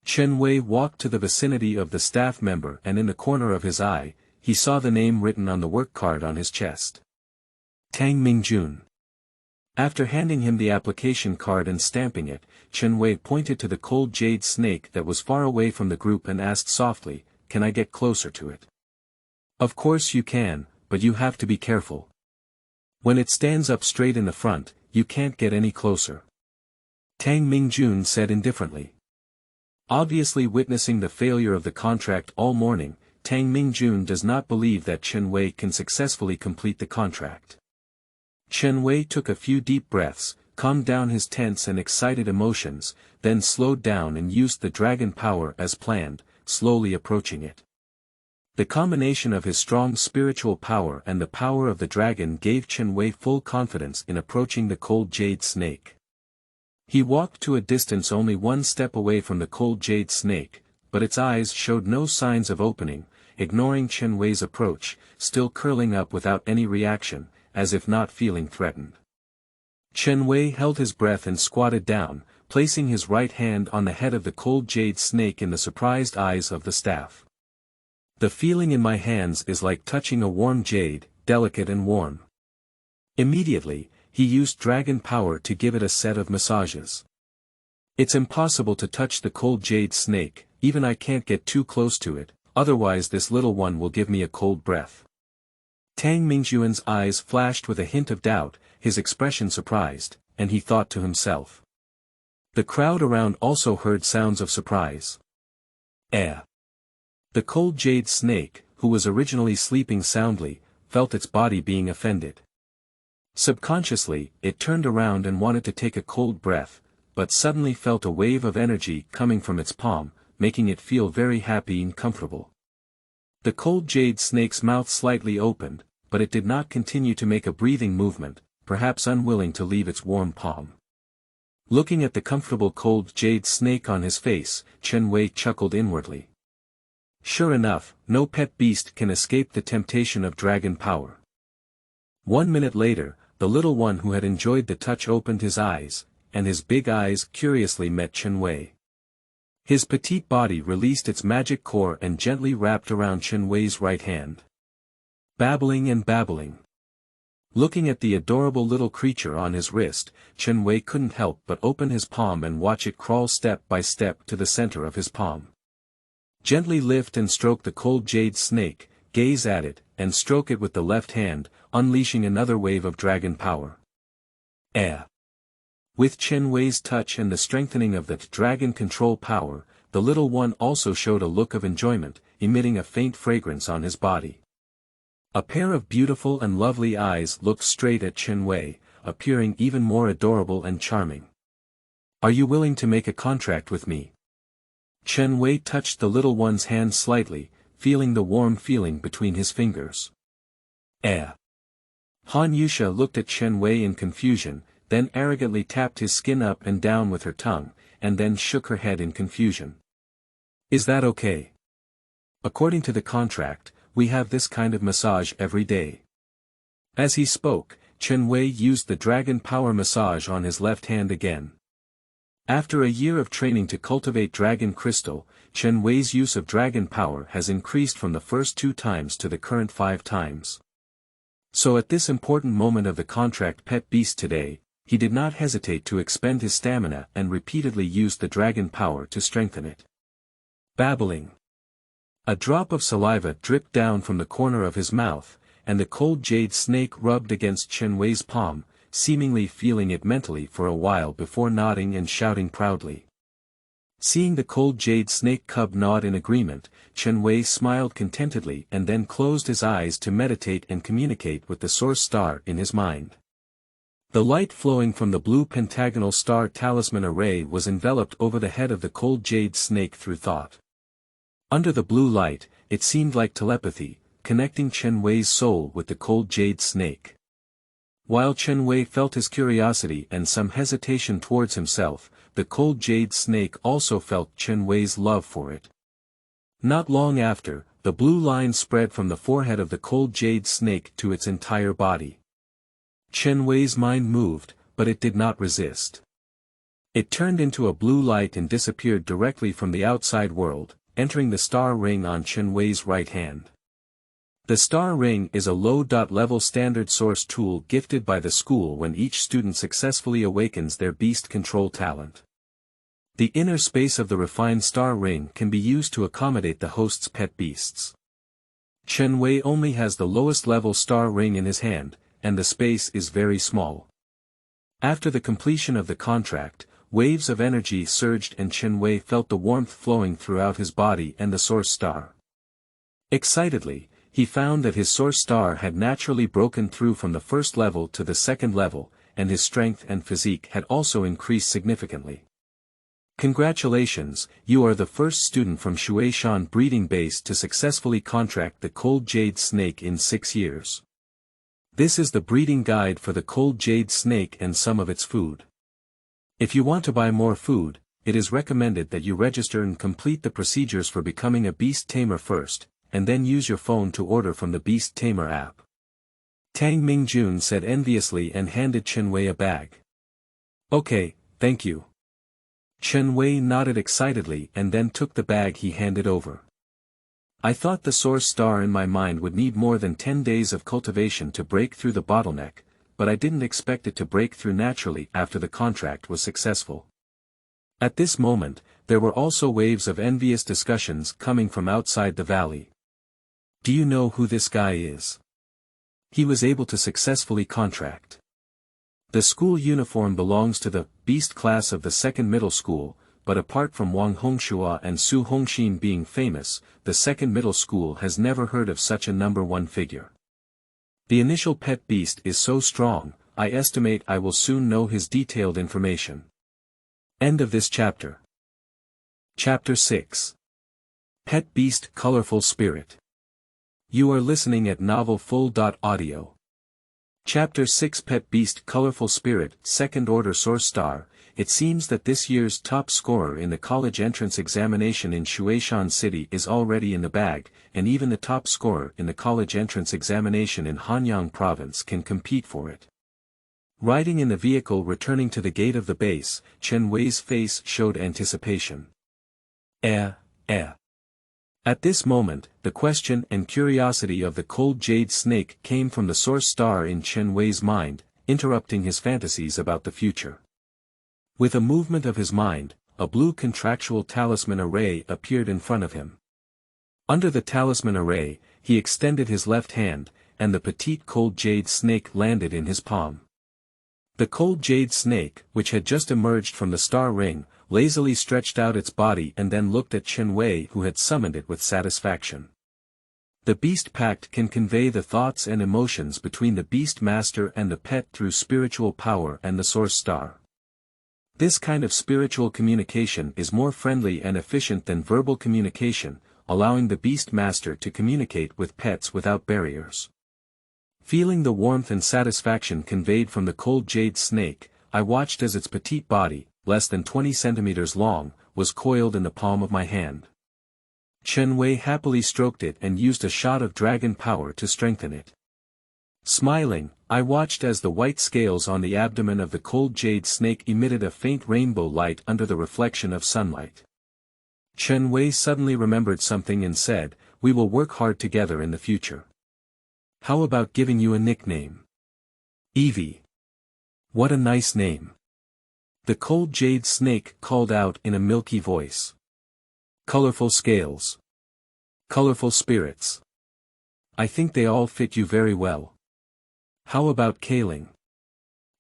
Chen Wei walked to the vicinity of the staff member and in the corner of his eye, he saw the name written on the work card on his chest. Tang Mingjun. After handing him the application card and stamping it, Chen Wei pointed to the cold jade snake that was far away from the group and asked softly, "Can I get closer to it?" "Of course you can, but you have to be careful. When it stands up straight in the front, you can't get any closer," Tang Mingjun said indifferently. Obviously witnessing the failure of the contract all morning, Tang Mingjun does not believe that Chen Wei can successfully complete the contract. Chen Wei took a few deep breaths, calmed down his tense and excited emotions, then slowed down and used the dragon power as planned, slowly approaching it. The combination of his strong spiritual power and the power of the dragon gave Chen Wei full confidence in approaching the cold jade snake. He walked to a distance only one step away from the cold jade snake, but its eyes showed no signs of opening, ignoring Chen Wei's approach, still curling up without any reaction, as if not feeling threatened. Chen Wei held his breath and squatted down, placing his right hand on the head of the cold jade snake in the surprised eyes of the staff. The feeling in my hands is like touching a warm jade, delicate and warm. Immediately, he used dragon power to give it a set of massages. It's impossible to touch the cold jade snake, even I can't get too close to it, otherwise this little one will give me a cold breath. Tang Mingxuan's eyes flashed with a hint of doubt, his expression surprised, and he thought to himself. The crowd around also heard sounds of surprise. The cold jade snake, who was originally sleeping soundly, felt its body being offended. Subconsciously, it turned around and wanted to take a cold breath, but suddenly felt a wave of energy coming from its palm, making it feel very happy and comfortable. The cold jade snake's mouth slightly opened, but it did not continue to make a breathing movement, perhaps unwilling to leave its warm palm. Looking at the comfortable cold jade snake on his face, Chen Wei chuckled inwardly. Sure enough, no pet beast can escape the temptation of dragon power. 1 minute later, the little one who had enjoyed the touch opened his eyes, and his big eyes curiously met Chen Wei. His petite body released its magic core and gently wrapped around Chen Wei's right hand. Babbling and babbling. Looking at the adorable little creature on his wrist, Chen Wei couldn't help but open his palm and watch it crawl step by step to the center of his palm. Gently lift and stroke the cold jade snake, gaze at it, and stroke it with the left hand, unleashing another wave of dragon power. With Chen Wei's touch and the strengthening of the dragon control power, the little one also showed a look of enjoyment, emitting a faint fragrance on his body. A pair of beautiful and lovely eyes looked straight at Chen Wei, appearing even more adorable and charming. Are you willing to make a contract with me? Chen Wei touched the little one's hand slightly, feeling the warm feeling between his fingers. Han Yusha looked at Chen Wei in confusion, then arrogantly tapped his skin up and down with her tongue, and then shook her head in confusion. Is that okay? According to the contract, we have this kind of massage every day. As he spoke, Chen Wei used the dragon power massage on his left hand again. After a year of training to cultivate dragon crystal, Chen Wei's use of dragon power has increased from the first 2 times to the current 5 times. So at this important moment of the contract pet beast today, he did not hesitate to expend his stamina and repeatedly used the dragon power to strengthen it. Babbling. A drop of saliva dripped down from the corner of his mouth, and the cold jade snake rubbed against Chen Wei's palm, seemingly feeling it mentally for a while before nodding and shouting proudly. Seeing the cold jade snake cub nod in agreement, Chen Wei smiled contentedly and then closed his eyes to meditate and communicate with the source star in his mind. The light flowing from the blue pentagonal star talisman array was enveloped over the head of the cold jade snake through thought. Under the blue light, it seemed like telepathy, connecting Chen Wei's soul with the cold jade snake. While Chen Wei felt his curiosity and some hesitation towards himself, the cold jade snake also felt Chen Wei's love for it. Not long after, the blue line spread from the forehead of the cold jade snake to its entire body. Chen Wei's mind moved, but it did not resist. It turned into a blue light and disappeared directly from the outside world, entering the star ring on Chen Wei's right hand. The star ring is a low-level standard source tool gifted by the school when each student successfully awakens their beast control talent. The inner space of the refined star ring can be used to accommodate the host's pet beasts. Chen Wei only has the lowest level star ring in his hand, and the space is very small. After the completion of the contract, waves of energy surged and Chen Wei felt the warmth flowing throughout his body and the source star. Excitedly, he found that his source star had naturally broken through from the first level to the second level, and his strength and physique had also increased significantly. Congratulations, you are the first student from Shueishan breeding base to successfully contract the cold jade snake in 6 years. This is the breeding guide for the cold jade snake and some of its food. If you want to buy more food, it is recommended that you register and complete the procedures for becoming a beast tamer first, and then use your phone to order from the Beast Tamer app. Tang Mingjun said enviously and handed Chen Wei a bag. Okay, thank you. Chen Wei nodded excitedly and then took the bag he handed over. I thought the source star in my mind would need more than 10 days of cultivation to break through the bottleneck, but I didn't expect it to break through naturally after the contract was successful. At this moment, there were also waves of envious discussions coming from outside the valley. Do you know who this guy is? He was able to successfully contract. The school uniform belongs to the beast class of the second middle school, but apart from Wang Hongshua and Su Hongxin being famous, the second middle school has never heard of such a number one figure. The initial pet beast is so strong, I estimate I will soon know his detailed information. End of this chapter. Chapter 6. Pet Beast Colorful Spirit. You are listening at novelfull.audio. Chapter 6 Pet Beast Colorful Spirit, Second Order Source Star. It seems that this year's top scorer in the college entrance examination in Shueishan City is already in the bag, and even the top scorer in the college entrance examination in Hanyang Province can compete for it. Riding in the vehicle returning to the gate of the base, Chen Wei's face showed anticipation. At this moment, the question and curiosity of the cold jade snake came from the source star in Chen Wei's mind, interrupting his fantasies about the future. With a movement of his mind, a blue contractual talisman array appeared in front of him. Under the talisman array, he extended his left hand, and the petite cold jade snake landed in his palm. The cold jade snake, which had just emerged from the star ring, lazily stretched out its body and then looked at Chen Wei, who had summoned it with satisfaction. The Beast Pact can convey the thoughts and emotions between the Beast Master and the pet through spiritual power and the Source Star. This kind of spiritual communication is more friendly and efficient than verbal communication, allowing the Beast Master to communicate with pets without barriers. Feeling the warmth and satisfaction conveyed from the cold jade snake, I watched as its petite body, less than 20 centimeters long, was coiled in the palm of my hand. Chen Wei happily stroked it and used a shot of dragon power to strengthen it. Smiling, I watched as the white scales on the abdomen of the cold jade snake emitted a faint rainbow light under the reflection of sunlight. Chen Wei suddenly remembered something and said, "We will work hard together in the future. How about giving you a nickname? Evie. What a nice name." The cold jade snake called out in a milky voice. Colorful scales. Colorful spirits. I think they all fit you very well. How about Kaling?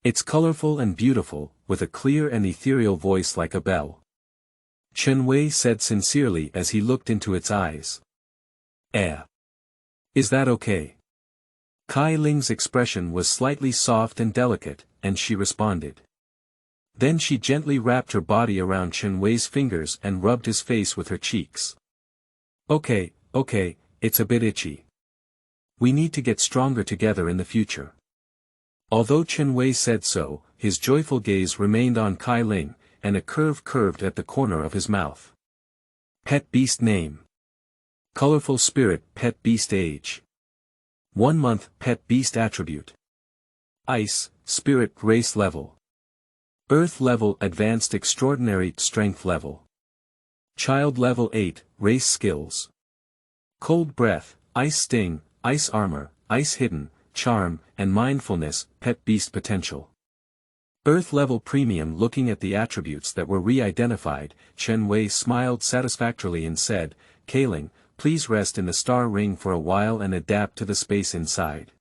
It's colorful and beautiful, with a clear and ethereal voice like a bell. Chen Wei said sincerely as he looked into its eyes. Is that okay? Kai Ling's expression was slightly soft and delicate, and she responded. Then she gently wrapped her body around Chen Wei's fingers and rubbed his face with her cheeks. Okay, it's a bit itchy. We need to get stronger together in the future. Although Chen Wei said so, his joyful gaze remained on Kai Ling, and a curve curved at the corner of his mouth. Pet beast name. Colorful spirit pet beast age. 1 month pet beast attribute. Ice, spirit race level. Earth level advanced extraordinary strength level. Child level 8, race skills. Cold breath, ice sting, ice armor, ice hidden, charm, and mindfulness, pet beast potential. Earth level premium. Looking at the attributes that were re-identified, Chen Wei smiled satisfactorily and said, Kaling, please rest in the star ring for a while and adapt to the space inside.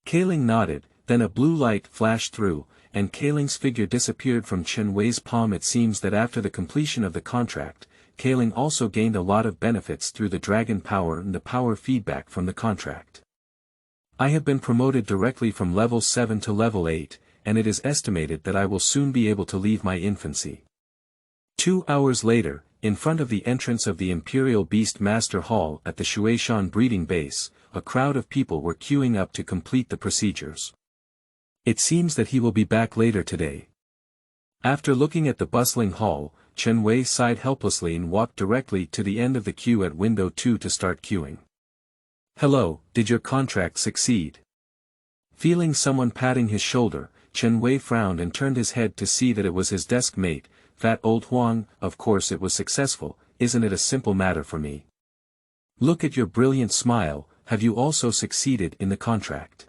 Kaling nodded, then a blue light flashed through, and Kaling's figure disappeared from Chen Wei's palm. It seems that after the completion of the contract, Kaling also gained a lot of benefits through the dragon power and the power feedback from the contract. I have been promoted directly from level 7 to level 8, and it is estimated that I will soon be able to leave my infancy. 2 hours later, in front of the entrance of the Imperial Beast Master Hall at the Shueishan breeding base, a crowd of people were queuing up to complete the procedures. It seems that he will be back later today. After looking at the bustling hall, Chen Wei sighed helplessly and walked directly to the end of the queue at window 2 to start queuing. "Hello, did your contract succeed?" Feeling someone patting his shoulder, Chen Wei frowned and turned his head to see that it was his desk mate, Fat Old Huang. "Of course it was successful, isn't it a simple matter for me?" "Look at your brilliant smile, have you also succeeded in the contract?"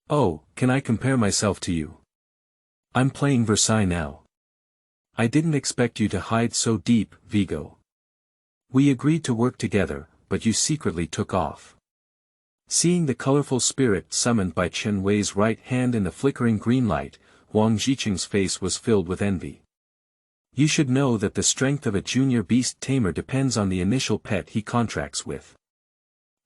"Oh, can I compare myself to you? I'm playing Versailles now." "I didn't expect you to hide so deep, Vigo. We agreed to work together, but you secretly took off." Seeing the colorful spirit summoned by Chen Wei's right hand in the flickering green light, Huang Ziqing's face was filled with envy. "You should know that the strength of a junior beast tamer depends on the initial pet he contracts with.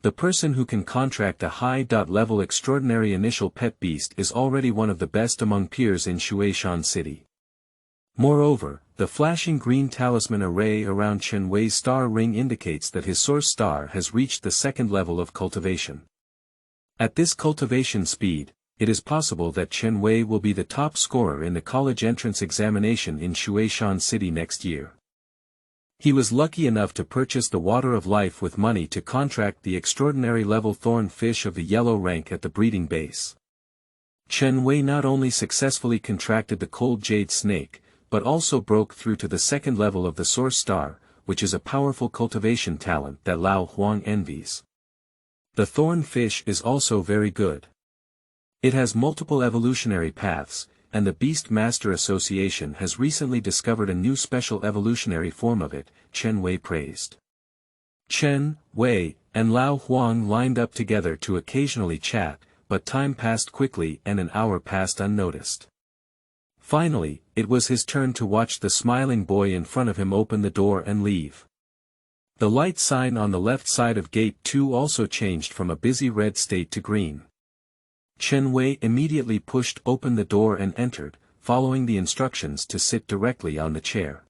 The person who can contract a high-level extraordinary initial pet beast is already one of the best among peers in Shueishan City. Moreover, the flashing green talisman array around Chen Wei's star ring indicates that his source star has reached the second level of cultivation. At this cultivation speed, it is possible that Chen Wei will be the top scorer in the college entrance examination in Shueishan City next year. He was lucky enough to purchase the Water of Life with money to contract the extraordinary level thorn fish of the yellow rank at the breeding base. Chen Wei not only successfully contracted the cold jade snake, but also broke through to the second level of the source star, which is a powerful cultivation talent that Lao Huang envies. The thorn fish is also very good. It has multiple evolutionary paths, and the Beast Master Association has recently discovered a new special evolutionary form of it, Chen Wei praised. Chen Wei and Lao Huang lined up together to occasionally chat, but time passed quickly and an hour passed unnoticed. Finally, it was his turn to watch the smiling boy in front of him open the door and leave. The light sign on the left side of Gate 2 also changed from a busy red state to green. Chen Wei immediately pushed open the door and entered, following the instructions to sit directly on the chair.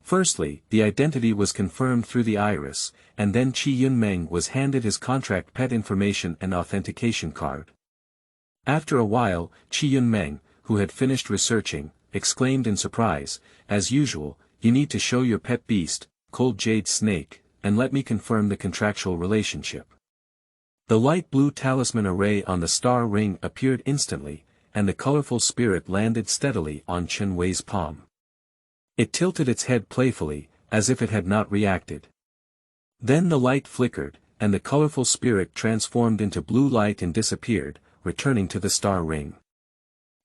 Firstly, the identity was confirmed through the iris, and then Qi Yunmeng was handed his contract pet information and authentication card. After a while, Qi Yunmeng, who had finished researching, exclaimed in surprise, "As usual, you need to show your pet beast, Cold Jade Snake, and let me confirm the contractual relationship." The light blue talisman array on the star ring appeared instantly, and the colorful spirit landed steadily on Chen Wei's palm. It tilted its head playfully, as if it had not reacted. Then the light flickered, and the colorful spirit transformed into blue light and disappeared, returning to the star ring.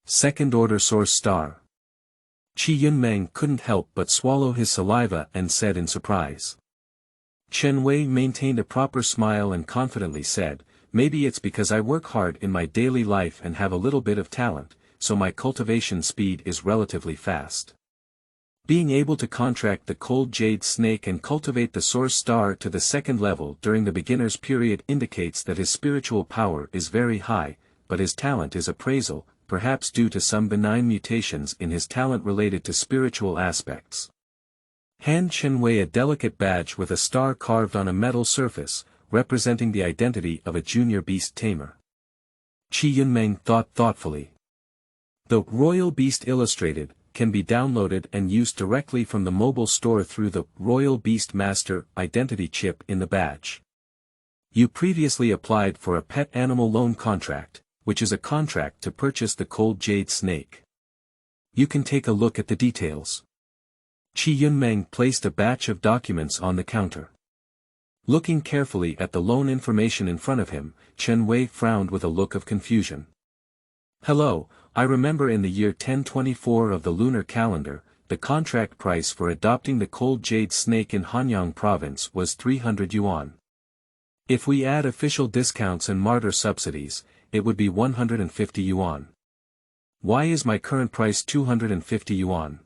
Second-order source star. Qi Yunmeng couldn't help but swallow his saliva and said in surprise. Chen Wei maintained a proper smile and confidently said, "Maybe it's because I work hard in my daily life and have a little bit of talent, so my cultivation speed is relatively fast. Being able to contract the cold jade snake and cultivate the source star to the second level during the beginner's period indicates that his spiritual power is very high, but his talent is appraisal, perhaps due to some benign mutations in his talent related to spiritual aspects." Hand Chen Wei a delicate badge with a star carved on a metal surface, representing the identity of a junior beast tamer. Qi Yunmeng thought thoughtfully. The Royal Beast Illustrated can be downloaded and used directly from the mobile store through the Royal Beast Master identity chip in the badge. You previously applied for a pet animal loan contract, which is a contract to purchase the cold jade snake. You can take a look at the details. Qi Yunmeng placed a batch of documents on the counter. Looking carefully at the loan information in front of him, Chen Wei frowned with a look of confusion. "Hello, I remember in the year 1024 of the lunar calendar, the contract price for adopting the cold jade snake in Hanyang province was 300 yuan. If we add official discounts and martyr subsidies, it would be 150 yuan. Why is my current price 250 yuan?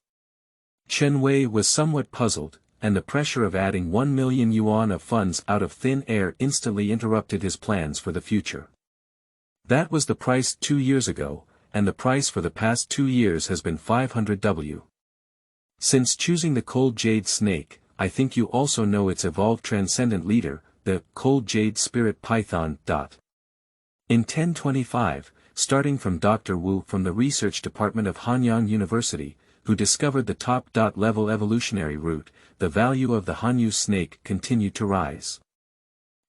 Chen Wei was somewhat puzzled, and the pressure of adding 1 million yuan of funds out of thin air instantly interrupted his plans for the future. That was the price 2 years ago, and the price for the past 2 years has been 500 W. Since choosing the cold jade snake, I think you also know its evolved transcendent leader, the cold jade spirit python. In 1025, starting from Dr. Wu from the research department of Hanyang University, who discovered the top-level evolutionary route, the value of the Hanyu snake continued to rise.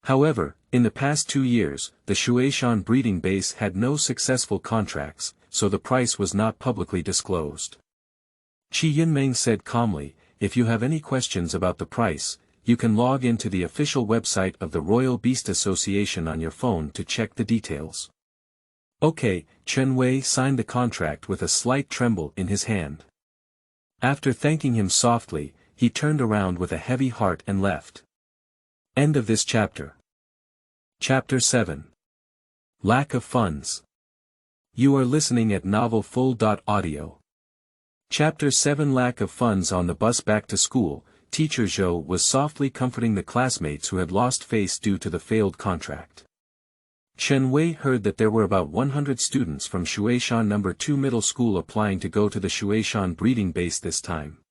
However, in the past 2 years, the Shueishan breeding base had no successful contracts, so the price was not publicly disclosed. Qi Yunmeng said calmly, "If you have any questions about the price, you can log into the official website of the Royal Beast Association on your phone to check the details." Okay, Chen Wei signed the contract with a slight tremble in his hand. After thanking him softly, he turned around with a heavy heart and left. End of this chapter. Chapter 7. Lack of funds. You are listening at novelfull.audio. Chapter 7. Lack of funds. On the bus back to school, Teacher Zhou was softly comforting the classmates who had lost face due to the failed contract. Chen Wei heard that there were about 100 students from Shueishan No. 2 Middle School applying to go to the Shueishan breeding base this time.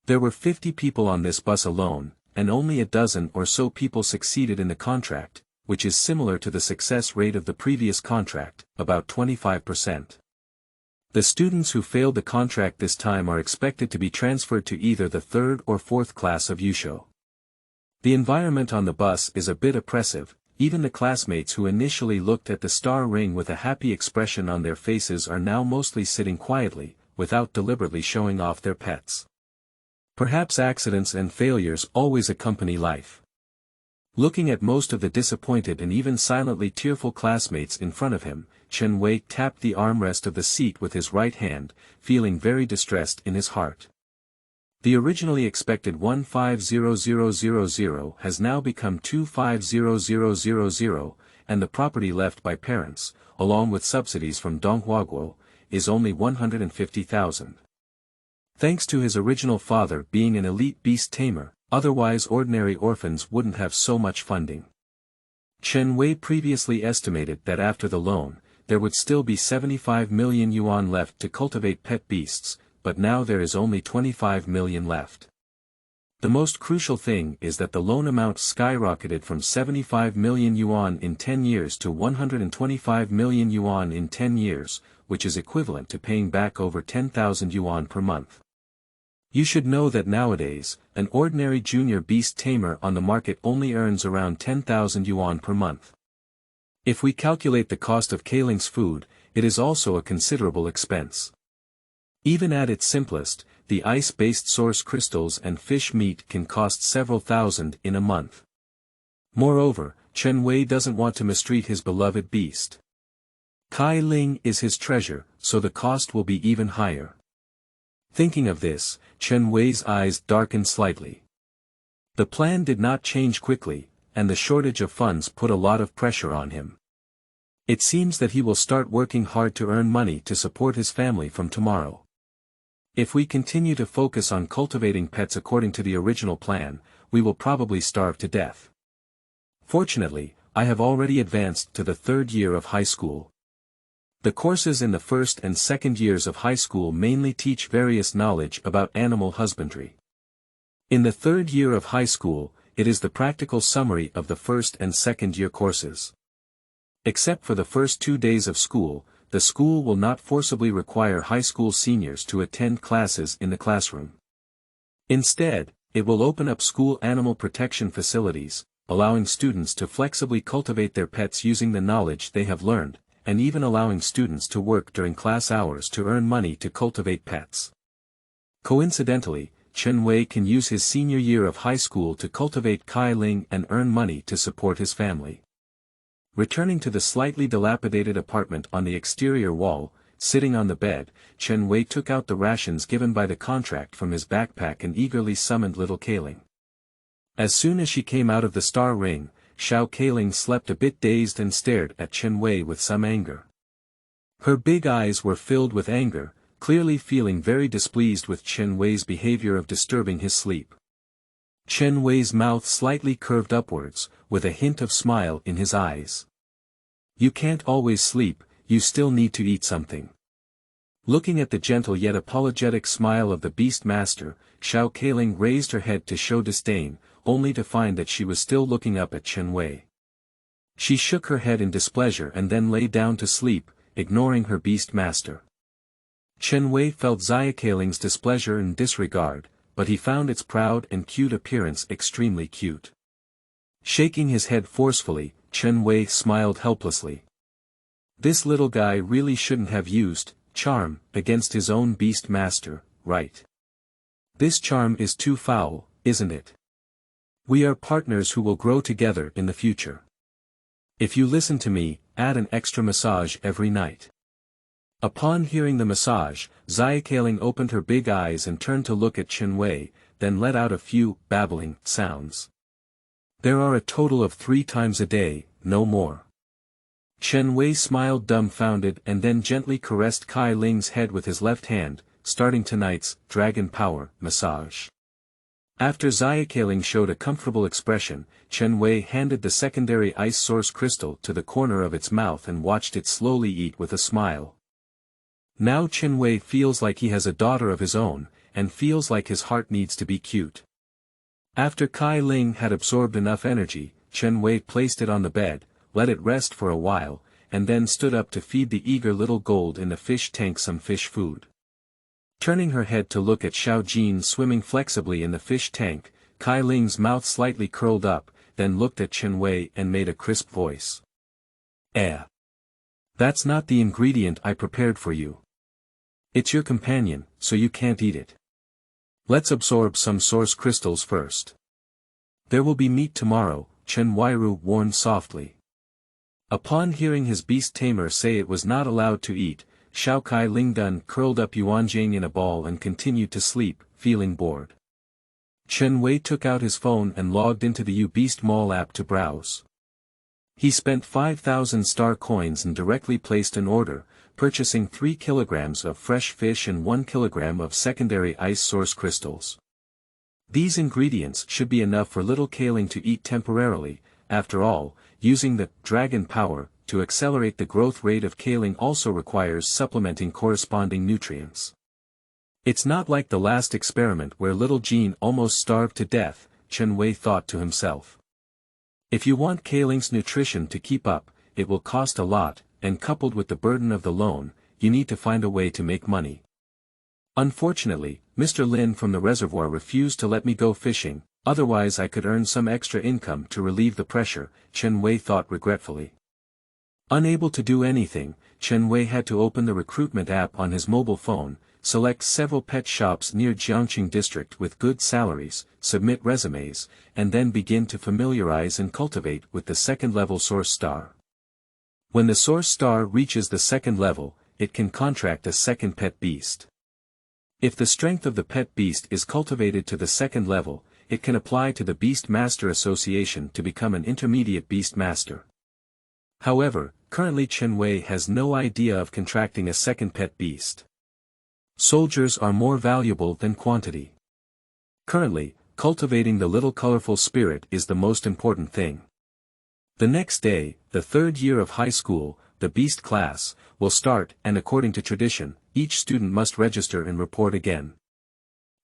There were 50 people on this bus alone, and only a dozen or so people succeeded in the contract, which is similar to the success rate of the previous contract, about 25%. The students who failed the contract this time are expected to be transferred to either the 3rd or 4th class of Yusho. The environment on the bus is a bit oppressive. Even the classmates who initially looked at the star ring with a happy expression on their faces are now mostly sitting quietly, without deliberately showing off their pets. Perhaps accidents and failures always accompany life. Looking at most of the disappointed and even silently tearful classmates in front of him, Chen Wei tapped the armrest of the seat with his right hand, feeling very distressed in his heart. The originally expected 150000 has now become 250000, and the property left by parents, along with subsidies from Donghuaguo, is only 150,000. Thanks to his original father being an elite beast tamer, otherwise ordinary orphans wouldn't have so much funding. Chen Wei previously estimated that after the loan, there would still be 75 million yuan left to cultivate pet beasts, but now there is only 25 million left. The most crucial thing is that the loan amount skyrocketed from 75 million yuan in 10 years to 125 million yuan in 10 years, which is equivalent to paying back over 10,000 yuan per month. You should know that nowadays, an ordinary junior beast tamer on the market only earns around 10,000 yuan per month. If we calculate the cost of Kailing's food, it is also a considerable expense. Even at its simplest, the ice-based source crystals and fish meat can cost several thousand in a month. Moreover, Chen Wei doesn't want to mistreat his beloved beast. Kai Ling is his treasure, so the cost will be even higher. Thinking of this, Chen Wei's eyes darkened slightly. The plan did not change quickly, and the shortage of funds put a lot of pressure on him. It seems that he will start working hard to earn money to support his family from tomorrow. If we continue to focus on cultivating pets according to the original plan, we will probably starve to death. Fortunately, I have already advanced to the 3rd year of high school. The courses in the 1st and 2nd years of high school mainly teach various knowledge about animal husbandry. In the 3rd year of high school, it is the practical summary of the 1st and 2nd year courses. Except for the first 2 days of school, the school will not forcibly require high school seniors to attend classes in the classroom. Instead, it will open up school animal protection facilities, allowing students to flexibly cultivate their pets using the knowledge they have learned, and even allowing students to work during class hours to earn money to cultivate pets. Coincidentally, Chen Wei can use his senior year of high school to cultivate Kai Ling and earn money to support his family. Returning to the slightly dilapidated apartment on the exterior wall, sitting on the bed, Chen Wei took out the rations given by the contract from his backpack and eagerly summoned little Kailing. As soon as she came out of the star ring, Xiao Kailing slept a bit dazed and stared at Chen Wei with some anger. Her big eyes were filled with anger, clearly feeling very displeased with Chen Wei's behavior of disturbing his sleep. Chen Wei's mouth slightly curved upwards, with a hint of smile in his eyes. "You can't always sleep, you still need to eat something." Looking at the gentle yet apologetic smile of the beast master, Xiao Kailing raised her head to show disdain, only to find that she was still looking up at Chen Wei. She shook her head in displeasure and then lay down to sleep, ignoring her beast master. Chen Wei felt Xia Kailing's displeasure and disregard, but he found its proud and cute appearance extremely cute. Shaking his head forcefully, Chen Wei smiled helplessly. This little guy really shouldn't have used charm against his own beast master, right? This charm is too foul, isn't it? We are partners who will grow together in the future. If you listen to me, add an extra massage every night. Upon hearing the massage, Xia Kailing opened her big eyes and turned to look at Chen Wei, then let out a few babbling sounds. There are a total of 3 times a day, no more. Chen Wei smiled dumbfounded and then gently caressed Kai Ling's head with his left hand, starting tonight's Dragon Power massage. After Xia Kailing showed a comfortable expression, Chen Wei handed the secondary ice source crystal to the corner of its mouth and watched it slowly eat with a smile. Now Chen Wei feels like he has a daughter of his own, and feels like his heart needs to be cute. After Kai Ling had absorbed enough energy, Chen Wei placed it on the bed, let it rest for a while, and then stood up to feed the eager little gold in the fish tank some fish food. Turning her head to look at Xiao Jin swimming flexibly in the fish tank, Kai Ling's mouth slightly curled up, then looked at Chen Wei and made a crisp voice. That's not the ingredient I prepared for you. It's your companion, so you can't eat it. Let's absorb some source crystals first. There will be meat tomorrow, Chen Weiru warned softly. Upon hearing his beast tamer say it was not allowed to eat, Xiao Kai Lingdun curled up Yuanjing in a ball and continued to sleep, feeling bored. Chen Wei took out his phone and logged into the U-Beast Mall app to browse. He spent 5,000 star coins and directly placed an order, purchasing 3 kilograms of fresh fish and 1 kilogram of secondary ice source crystals. These ingredients should be enough for little Kailing to eat temporarily. After all, using the Dragon Power to accelerate the growth rate of Kailing also requires supplementing corresponding nutrients. It's not like the last experiment where little Jean almost starved to death, Chen Wei thought to himself. If you want Kailing's nutrition to keep up, it will cost a lot, and coupled with the burden of the loan, you need to find a way to make money. Unfortunately, Mr. Lin from the reservoir refused to let me go fishing, otherwise I could earn some extra income to relieve the pressure, Chen Wei thought regretfully. Unable to do anything, Chen Wei had to open the recruitment app on his mobile phone, select several pet shops near Jiangqing district with good salaries, submit resumes, and then begin to familiarize and cultivate with the second-level source star. When the source star reaches the second level, it can contract a second pet beast. If the strength of the pet beast is cultivated to the second level, it can apply to the Beast Master Association to become an intermediate Beast Master. However, currently Chen Wei has no idea of contracting a second pet beast. Soldiers are more valuable than quantity. Currently, cultivating the little colorful spirit is the most important thing. The next day, the third year of high school, the beast class, will start and according to tradition, each student must register and report again.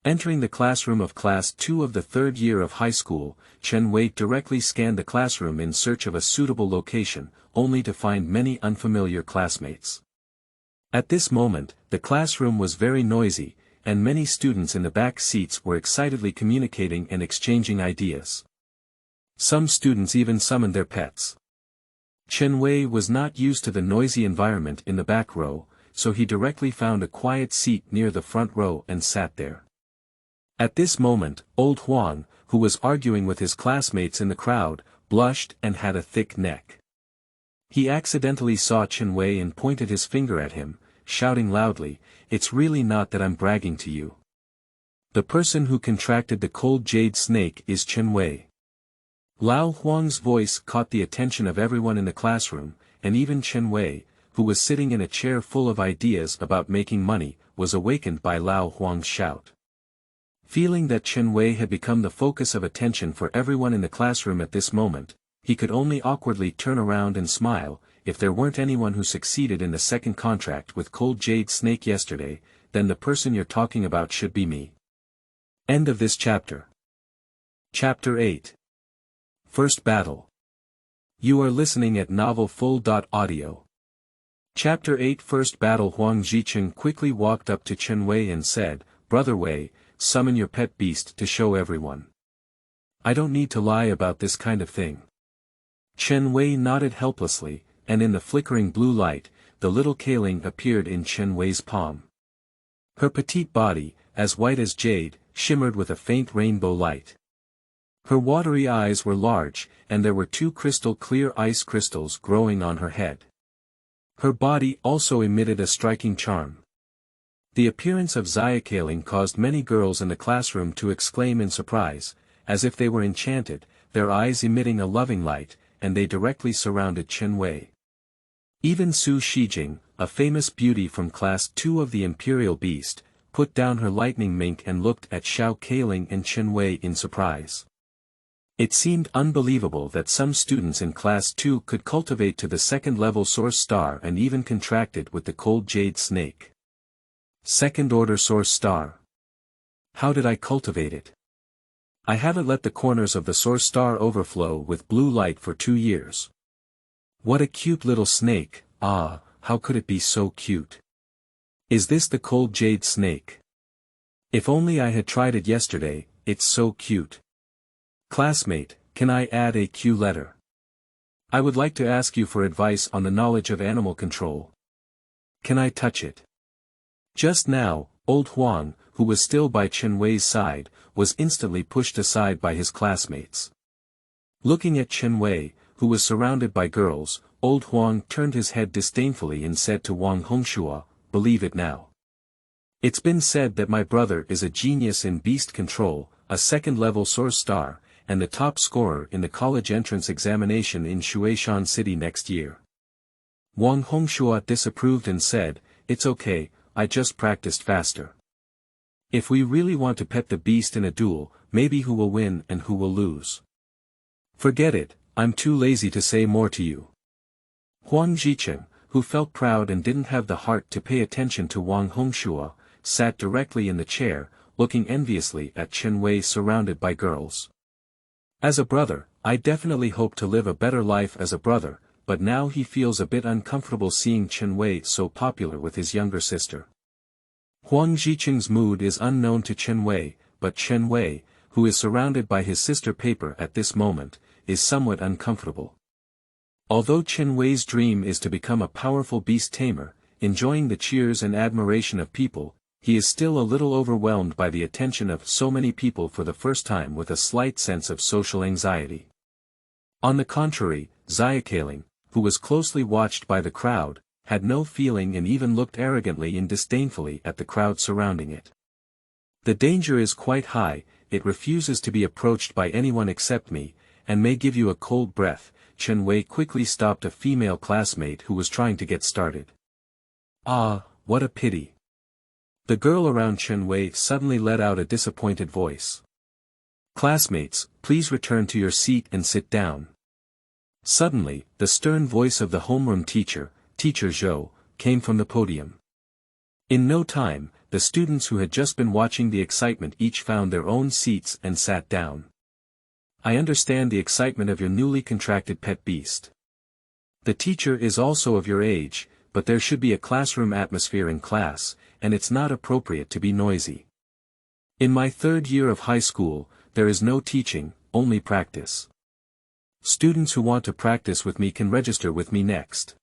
Entering the classroom of Class 2 of the third year of high school, Chen Wei directly scanned the classroom in search of a suitable location, only to find many unfamiliar classmates. At this moment, the classroom was very noisy, and many students in the back seats were excitedly communicating and exchanging ideas. Some students even summoned their pets. Chen Wei was not used to the noisy environment in the back row, so he directly found a quiet seat near the front row and sat there. At this moment, old Huang, who was arguing with his classmates in the crowd, blushed and had a thick neck. He accidentally saw Chen Wei and pointed his finger at him, shouting loudly, "It's really not that I'm bragging to you. The person who contracted the cold jade snake is Chen Wei." Lao Huang's voice caught the attention of everyone in the classroom, and even Chen Wei, who was sitting in a chair full of ideas about making money, was awakened by Lao Huang's shout. Feeling that Chen Wei had become the focus of attention for everyone in the classroom at this moment, he could only awkwardly turn around and smile, if there weren't anyone who succeeded in the second contract with Cold Jade Snake yesterday, then the person you're talking about should be me. End of this chapter. Chapter 8. First Battle. You are listening at novelfull.audio. Chapter 8 First Battle. Huang Zicheng quickly walked up to Chen Wei and said, "Brother Wei, summon your pet beast to show everyone." "I don't need to lie about this kind of thing." Chen Wei nodded helplessly, and in the flickering blue light, the little Kaling appeared in Chen Wei's palm. Her petite body, as white as jade, shimmered with a faint rainbow light. Her watery eyes were large, and there were 2 crystal-clear ice crystals growing on her head. Her body also emitted a striking charm. The appearance of Xiaokaling caused many girls in the classroom to exclaim in surprise, as if they were enchanted, their eyes emitting a loving light, and they directly surrounded Chen Wei. Even Su Shijing, a famous beauty from Class 2 of the Imperial Beast, put down her lightning mink and looked at Xiaokaling and Chen Wei in surprise. It seemed unbelievable that some students in Class 2 could cultivate to the second-level Source Star and even contracted with the Cold Jade Snake. Second-order Source Star. How did I cultivate it? I haven't let the corners of the Source Star overflow with blue light for 2 years. What a cute little snake, ah, how could it be so cute? Is this the Cold Jade Snake? If only I had tried it yesterday, it's so cute. Classmate, can I add a Q letter? I would like to ask you for advice on the knowledge of animal control. Can I touch it? Just now, old Huang, who was still by Chen Wei's side, was instantly pushed aside by his classmates. Looking at Chen Wei, who was surrounded by girls, old Huang turned his head disdainfully and said to Wang Hongxue, "Believe it now. It's been said that my brother is a genius in beast control, a second-level Source Star, and the top scorer in the college entrance examination in Shueishan City next year." Wang Hongxue disapproved and said, "It's okay, I just practiced faster. If we really want to pet the beast in a duel, maybe who will win and who will lose. Forget it, I'm too lazy to say more to you." Huang Zicheng, who felt proud and didn't have the heart to pay attention to Wang Hongxue, sat directly in the chair, looking enviously at Chen Wei surrounded by girls. As a brother, I definitely hope to live a better life as a brother, but now he feels a bit uncomfortable seeing Chen Wei so popular with his younger sister. Huang Zicheng's mood is unknown to Chen Wei, but Chen Wei, who is surrounded by his sister Paper at this moment, is somewhat uncomfortable. Although Chen Wei's dream is to become a powerful beast tamer, enjoying the cheers and admiration of people, he is still a little overwhelmed by the attention of so many people for the first time with a slight sense of social anxiety. On the contrary, Xiaokaling, who was closely watched by the crowd, had no feeling and even looked arrogantly and disdainfully at the crowd surrounding it. The danger is quite high, it refuses to be approached by anyone except me, and may give you a cold breath. Chen Wei quickly stopped a female classmate who was trying to get started. "Ah, what a pity." The girl around Chen Wei suddenly let out a disappointed voice. "Classmates, please return to your seat and sit down." Suddenly, the stern voice of the homeroom teacher, Teacher Zhou, came from the podium. In no time, the students who had just been watching the excitement each found their own seats and sat down. "I understand the excitement of your newly contracted pet beast. The teacher is also of your age, but there should be a classroom atmosphere in class, and it's not appropriate to be noisy. In my 3rd year of high school, there is no teaching, only practice. Students who want to practice with me can register with me next.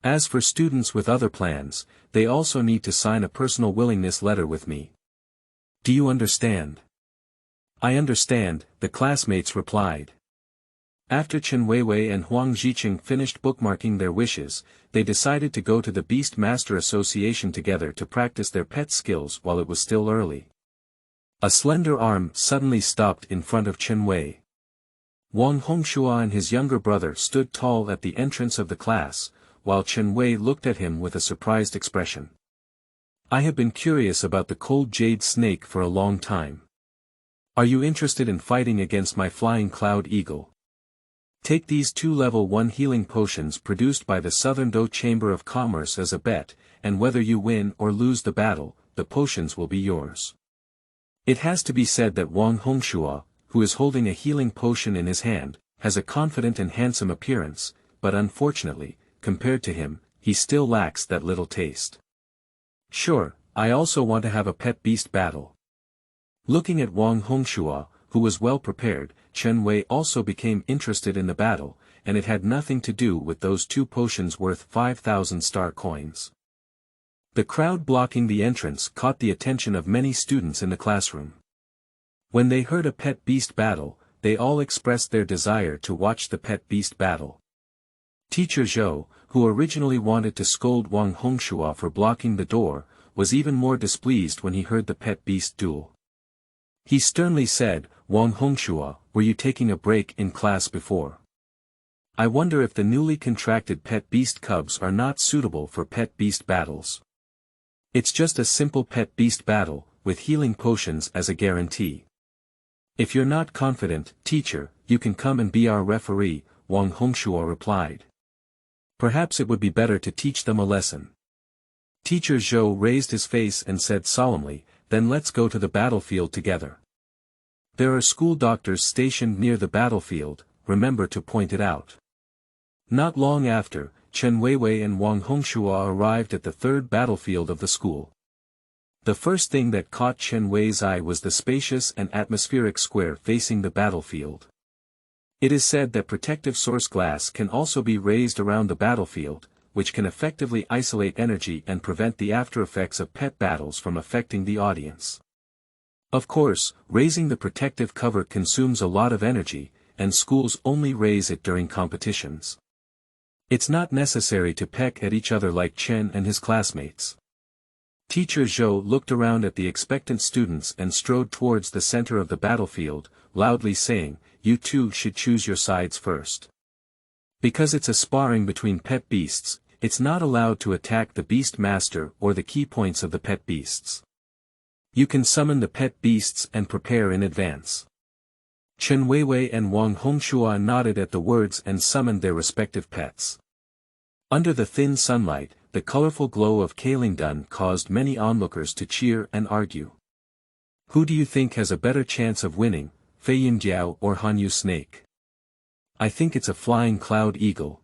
As for students with other plans, they also need to sign a personal willingness letter with me. Do you understand?" "I understand," the classmates replied. After Chen Weiwei and Huang Zicheng finished bookmarking their wishes, they decided to go to the Beast Master Association together to practice their pet skills while it was still early. A slender arm suddenly stopped in front of Chen Wei. Wang Hongxue and his younger brother stood tall at the entrance of the class, while Chen Wei looked at him with a surprised expression. "I have been curious about the Cold Jade Snake for a long time. Are you interested in fighting against my flying cloud eagle?" Take these 2 level 1 healing potions produced by the Southern Do Chamber of Commerce as a bet, and whether you win or lose the battle, the potions will be yours. It has to be said that Wang Hongshua, who is holding a healing potion in his hand, has a confident and handsome appearance, but unfortunately, compared to him, he still lacks that little taste. Sure, I also want to have a pet beast battle. Looking at Wang Hongshua, who was well prepared, Chen Wei also became interested in the battle, and it had nothing to do with those 2 potions worth 5,000 star coins. The crowd blocking the entrance caught the attention of many students in the classroom. When they heard a pet beast battle, they all expressed their desire to watch the pet beast battle. Teacher Zhou, who originally wanted to scold Wang Hongshua for blocking the door, was even more displeased when he heard the pet beast duel. He sternly said, "Wang Hongshua, were you taking a break in class before? I wonder if the newly contracted pet beast cubs are not suitable for pet beast battles. It's just a simple pet beast battle, with healing potions as a guarantee. If you're not confident, teacher, you can come and be our referee," Wang Hongshua replied. "Perhaps it would be better to teach them a lesson." Teacher Zhou raised his face and said solemnly, "Then let's go to the battlefield together. There are school doctors stationed near the battlefield, remember to point it out." Not long after, Chen Weiwei and Wang Hongshua arrived at the 3rd battlefield of the school. The first thing that caught Chen Wei's eye was the spacious and atmospheric square facing the battlefield. It is said that protective source glass can also be raised around the battlefield, which can effectively isolate energy and prevent the aftereffects of pet battles from affecting the audience. Of course, raising the protective cover consumes a lot of energy, and schools only raise it during competitions. It's not necessary to peck at each other like Chen and his classmates. Teacher Zhou looked around at the expectant students and strode towards the center of the battlefield, loudly saying, "You two should choose your sides first. Because it's a sparring between pet beasts, it's not allowed to attack the beast master or the key points of the pet beasts. You can summon the pet beasts and prepare in advance." Chen Weiwei and Wang Hongshua nodded at the words and summoned their respective pets. Under the thin sunlight, the colorful glow of Kailingdun caused many onlookers to cheer and argue. Who do you think has a better chance of winning, Feiyindiao or Hanyu Snake? I think it's a flying cloud eagle.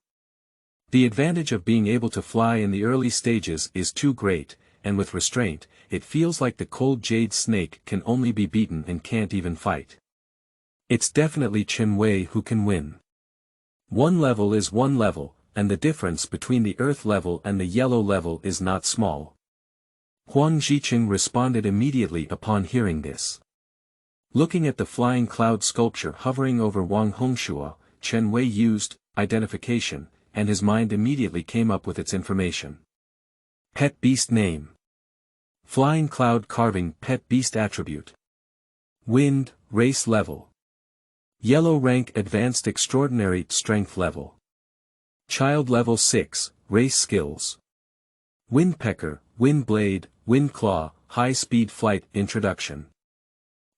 The advantage of being able to fly in the early stages is too great, and with restraint, it feels like the cold jade snake can only be beaten and can't even fight. It's definitely Chen Wei who can win. One level is one level, and the difference between the earth level and the yellow level is not small. Huang Zhiqing responded immediately upon hearing this. Looking at the flying cloud sculpture hovering over Wang Hongshua, Chen Wei used identification, and his mind immediately came up with its information. Pet beast name. Flying cloud carving pet beast attribute. Wind, race level. Yellow rank advanced extraordinary strength level. Child level 6, race skills. Windpecker, wind blade, wind claw, high speed flight introduction.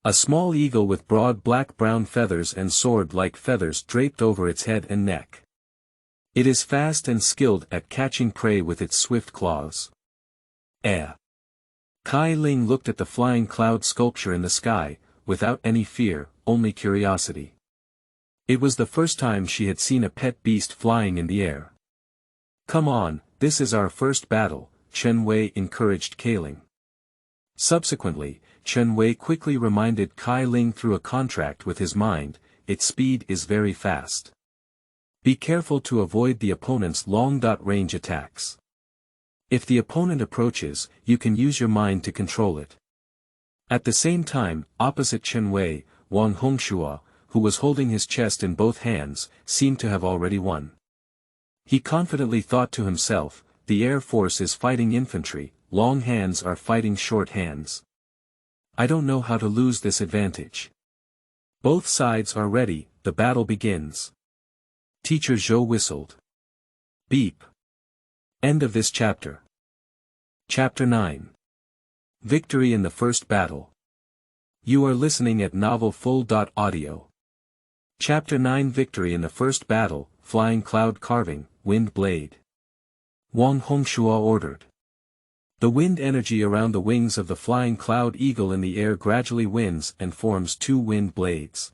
A small eagle with broad black-brown feathers and sword-like feathers draped over its head and neck. It is fast and skilled at catching prey with its swift claws. Kai Ling looked at the flying cloud sculpture in the sky, without any fear, only curiosity. It was the first time she had seen a pet beast flying in the air. "Come on, this is our first battle," Chen Wei encouraged Kailing. Subsequently, Chen Wei quickly reminded Kai Ling through a contract with his mind, its speed is very fast. Be careful to avoid the opponent's long-range attacks. If the opponent approaches, you can use your mind to control it. At the same time, opposite Chen Wei, Wang Hongshua, who was holding his chest in both hands, seemed to have already won. He confidently thought to himself, the Air Force is fighting infantry, long hands are fighting short hands. I don't know how to lose this advantage. Both sides are ready, the battle begins. Teacher Zhou whistled. Beep. End of this chapter. Chapter 9. Victory in the first battle. You are listening at novelfull.audio. Chapter 9 Victory in the First Battle, Flying Cloud Carving, Wind Blade. Wang Hongshua ordered. The wind energy around the wings of the flying cloud eagle in the air gradually wins and forms two wind blades.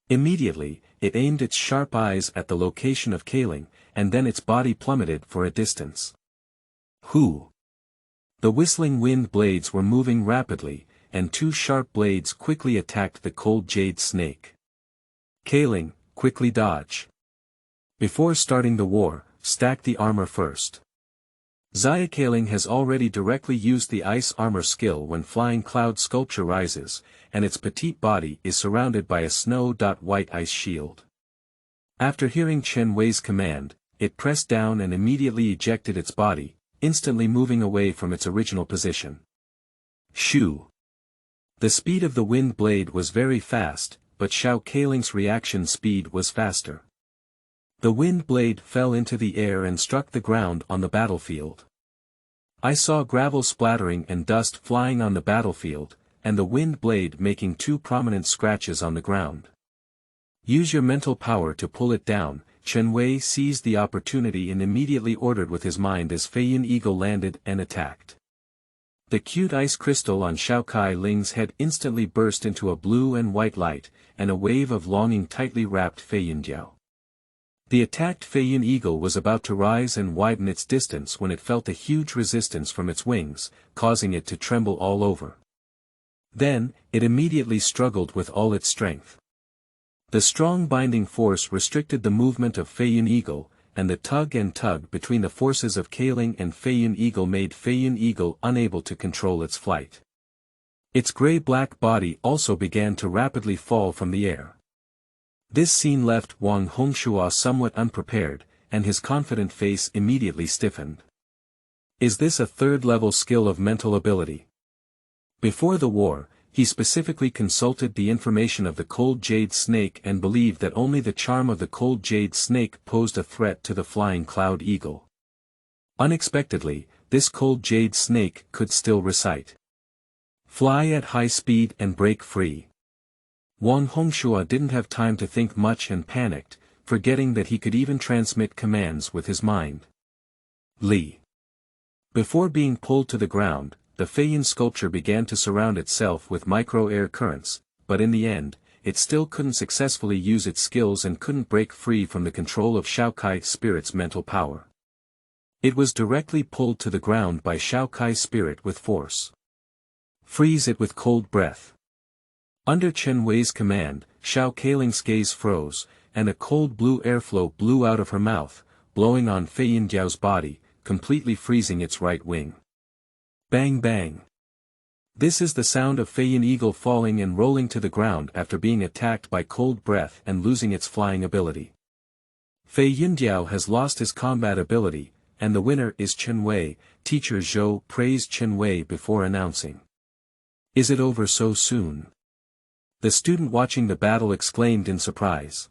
Immediately, it aimed its sharp eyes at the location of Kaling, and then its body plummeted for a distance. Hoo! The whistling wind blades were moving rapidly, and two sharp blades quickly attacked the cold jade snake. Kaling, quickly dodge. Before starting the war, stack the armor first. Xia Kaling has already directly used the ice armor skill when flying cloud sculpture rises, and its petite body is surrounded by a snow-white ice shield. After hearing Chen Wei's command, it pressed down and immediately ejected its body, instantly moving away from its original position. Shoo! The speed of the wind blade was very fast, but Xiao Kaling's reaction speed was faster. The wind blade fell into the air and struck the ground on the battlefield. I saw gravel splattering and dust flying on the battlefield, and the wind blade making two prominent scratches on the ground. Use your mental power to pull it down. Chen Wei seized the opportunity and immediately ordered with his mind as Feiyun Eagle landed and attacked. The cute ice crystal on Xiao Kai Ling's head instantly burst into a blue and white light, and a wave of longing tightly wrapped Feiyun Jiao. The attacked Feiyun Eagle was about to rise and widen its distance when it felt a huge resistance from its wings, causing it to tremble all over. Then, it immediately struggled with all its strength. The strong binding force restricted the movement of Feiyun Eagle, and the tug between the forces of Kaling and Feiyun Eagle made Feiyun Eagle unable to control its flight. Its gray-black body also began to rapidly fall from the air. This scene left Wang Hongshua somewhat unprepared, and his confident face immediately stiffened. Is this a third-level skill of mental ability? Before the war, he specifically consulted the information of the cold jade snake and believed that only the charm of the cold jade snake posed a threat to the flying cloud eagle. Unexpectedly, this cold jade snake could still recite. Fly at high speed and break free. Wang Hongshua didn't have time to think much and panicked, forgetting that he could even transmit commands with his mind. Li. Before being pulled to the ground, the Feiyun sculpture began to surround itself with micro-air currents, but in the end, it still couldn't successfully use its skills and couldn't break free from the control of Xiao Kai Spirit's mental power. It was directly pulled to the ground by Xiao Kai Spirit with force. Freeze it with cold breath. Under Chen Wei's command, Xiao Kaling's gaze froze, and a cold blue airflow blew out of her mouth, blowing on Feiyun Jiao's body, completely freezing its right wing. Bang bang. This is the sound of Feiyun Eagle falling and rolling to the ground after being attacked by cold breath and losing its flying ability. Feiyun Jiao has lost his combat ability, and the winner is Chen Wei. Teacher Zhou praised Chen Wei before announcing. Is it over so soon? The student watching the battle exclaimed in surprise.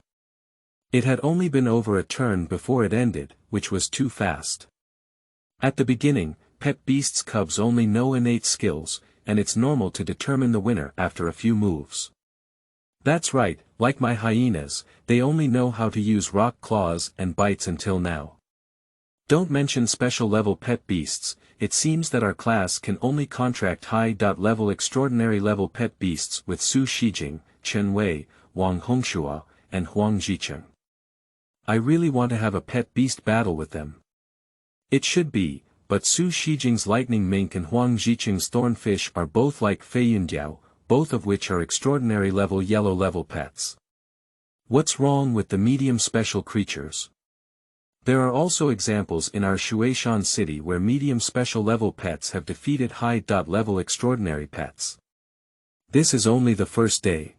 It had only been over a turn before it ended, which was too fast. At the beginning, pet beasts' cubs only know innate skills, and it's normal to determine the winner after a few moves. That's right, like my hyenas, they only know how to use rock claws and bites until now. Don't mention special level pet beasts. It seems that our class can only contract high-level extraordinary level pet beasts with Su Shijing, Chen Wei, Wang Hongshua, and Huang Jicheng. I really want to have a pet beast battle with them. It should be, but Su Shijing's lightning mink and Huang Jicheng's thornfish are both like Feiyun Jiao, both of which are extraordinary level yellow level pets. What's wrong with the medium special creatures? There are also examples in our Shueishan city where medium special level pets have defeated high-level extraordinary pets. This is only the first day.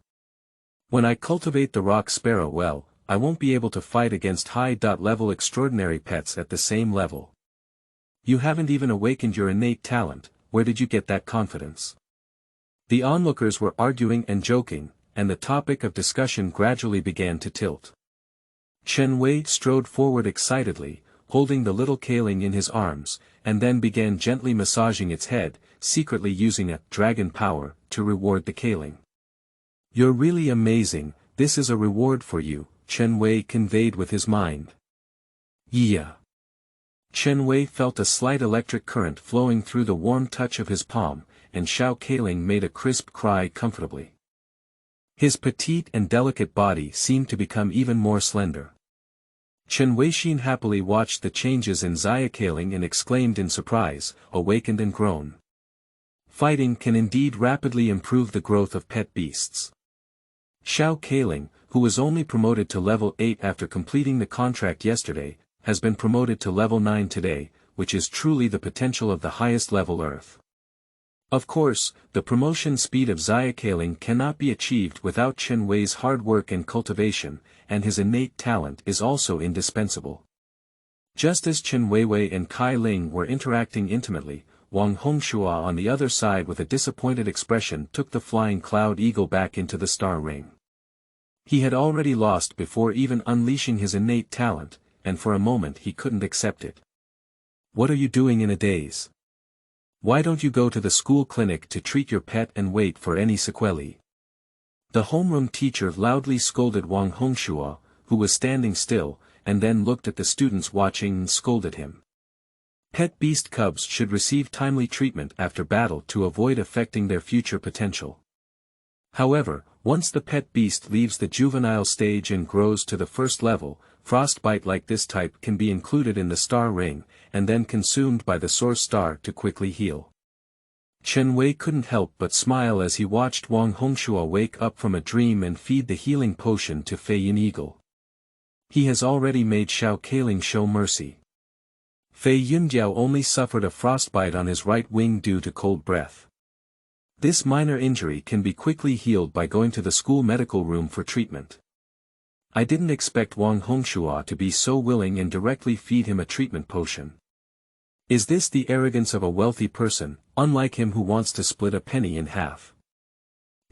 When I cultivate the rock sparrow well, I won't be able to fight against high-level extraordinary pets at the same level. You haven't even awakened your innate talent. Where did you get that confidence? The onlookers were arguing and joking, and the topic of discussion gradually began to tilt. Chen Wei strode forward excitedly, holding the little Kaling in his arms, and then began gently massaging its head, secretly using a dragon power to reward the Kaling. You're really amazing, this is a reward for you, Chen Wei conveyed with his mind. Yeah. Chen Wei felt a slight electric current flowing through the warm touch of his palm, and Xiao Kailing made a crisp cry comfortably. His petite and delicate body seemed to become even more slender. Chen Weixin happily watched the changes in Xia Kailing and exclaimed in surprise, awakened and grown. Fighting can indeed rapidly improve the growth of pet beasts. Xiao Kailing, who was only promoted to level 8 after completing the contract yesterday, has been promoted to level 9 today, which is truly the potential of the highest level Earth. Of course, the promotion speed of Xia Kailing cannot be achieved without Chen Wei's hard work and cultivation, and his innate talent is also indispensable. Just as Chen Weiwei and Kai Ling were interacting intimately, Wang Hongxue on the other side with a disappointed expression took the flying cloud eagle back into the star ring. He had already lost before even unleashing his innate talent, and for a moment he couldn't accept it. What are you doing in a daze? Why don't you go to the school clinic to treat your pet and wait for any sequelae? The homeroom teacher loudly scolded Wang Hongxue, who was standing still, and then looked at the students watching and scolded him. Pet beast cubs should receive timely treatment after battle to avoid affecting their future potential. However, once the pet beast leaves the juvenile stage and grows to the first level, frostbite like this type can be included in the star ring, and then consumed by the source star to quickly heal. Chen Wei couldn't help but smile as he watched Wang Hongxue wake up from a dream and feed the healing potion to Fei Yin Eagle. He has already made Xiao Kailing show mercy. Fei Yunjiao only suffered a frostbite on his right wing due to cold breath. This minor injury can be quickly healed by going to the school medical room for treatment. I didn't expect Wang Hongxue to be so willing and directly feed him a treatment potion. Is this the arrogance of a wealthy person, unlike him who wants to split a penny in half?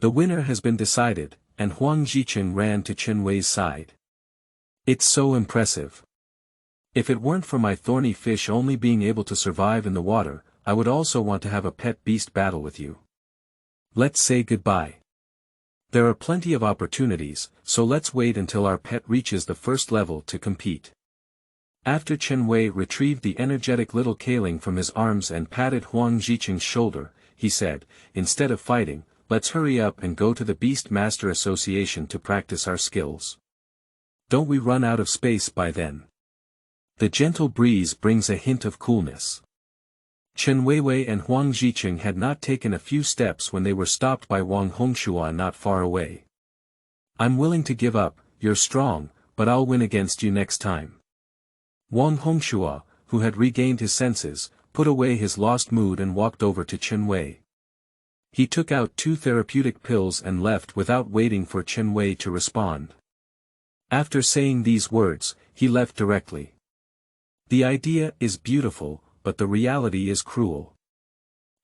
The winner has been decided, and Huang Jiqing ran to Chen Wei's side. It's so impressive. If it weren't for my thorny fish only being able to survive in the water, I would also want to have a pet beast battle with you. Let's say goodbye. There are plenty of opportunities, so let's wait until our pet reaches the first level to compete. After Chen Wei retrieved the energetic little Kailing from his arms and patted Huang Jiqing's shoulder, he said, instead of fighting, let's hurry up and go to the Beast Master Association to practice our skills. Don't we run out of space by then? The gentle breeze brings a hint of coolness. Chen Weiwei and Huang Jiqing had not taken a few steps when they were stopped by Wang Hongxue not far away. I'm willing to give up, you're strong, but I'll win against you next time. Wang Hongxue, who had regained his senses, put away his lost mood and walked over to Chen Wei. He took out 2 therapeutic pills and left without waiting for Chen Wei to respond. After saying these words, he left directly. The idea is beautiful, but the reality is cruel.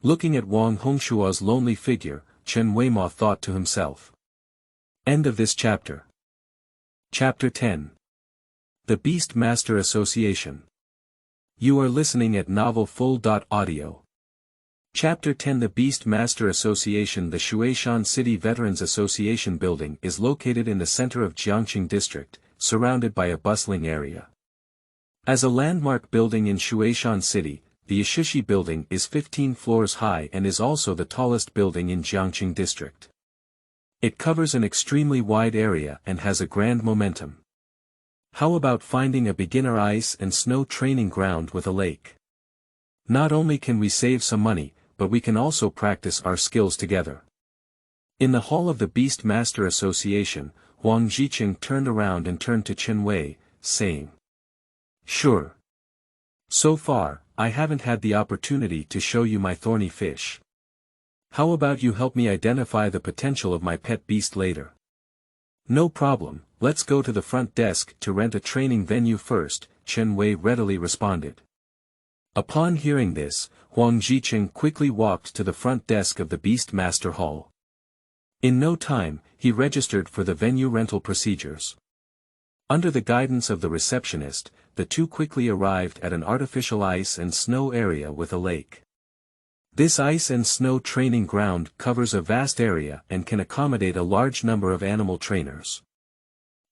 Looking at Wang Hongxue's lonely figure, Chen Weimo thought to himself. End of this chapter. Chapter 10. The Beast Master Association. You are listening at novelfull.audio. Chapter 10. The Beast Master Association. The Shuaishan City Veterans Association building is located in the center of Jiangqing District, surrounded by a bustling area. As a landmark building in Shuaishan City, the Yishishi building is 15 floors high and is also the tallest building in Jiangqing District. It covers an extremely wide area and has a grand momentum. How about finding a beginner ice and snow training ground with a lake? Not only can we save some money, but we can also practice our skills together. In the hall of the Beast Master Association, Huang Jiqing turned around and turned to Chen Wei, saying, Sure. So far, I haven't had the opportunity to show you my thorny fish. How about you help me identify the potential of my pet beast later? No problem, let's go to the front desk to rent a training venue first, Chen Wei readily responded. Upon hearing this, Huang Jiqing quickly walked to the front desk of the Beast Master Hall. In no time, he registered for the venue rental procedures. Under the guidance of the receptionist, the two quickly arrived at an artificial ice and snow area with a lake. This ice and snow training ground covers a vast area and can accommodate a large number of animal trainers.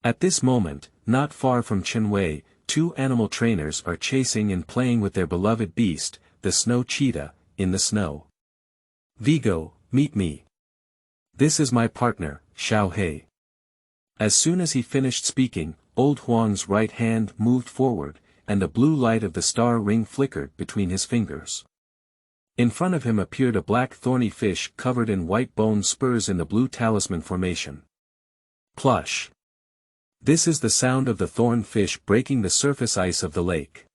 At this moment, not far from Chen-wei, two animal trainers are chasing and playing with their beloved beast, the snow cheetah, in the snow. Vigo, meet me. This is my partner, Xiaohei. As soon as he finished speaking, old Huang's right hand moved forward, and the blue light of the star ring flickered between his fingers. In front of him appeared a black thorny fish covered in white bone spurs in the blue talisman formation. Plush. This is the sound of the thorn fish breaking the surface ice of the lake.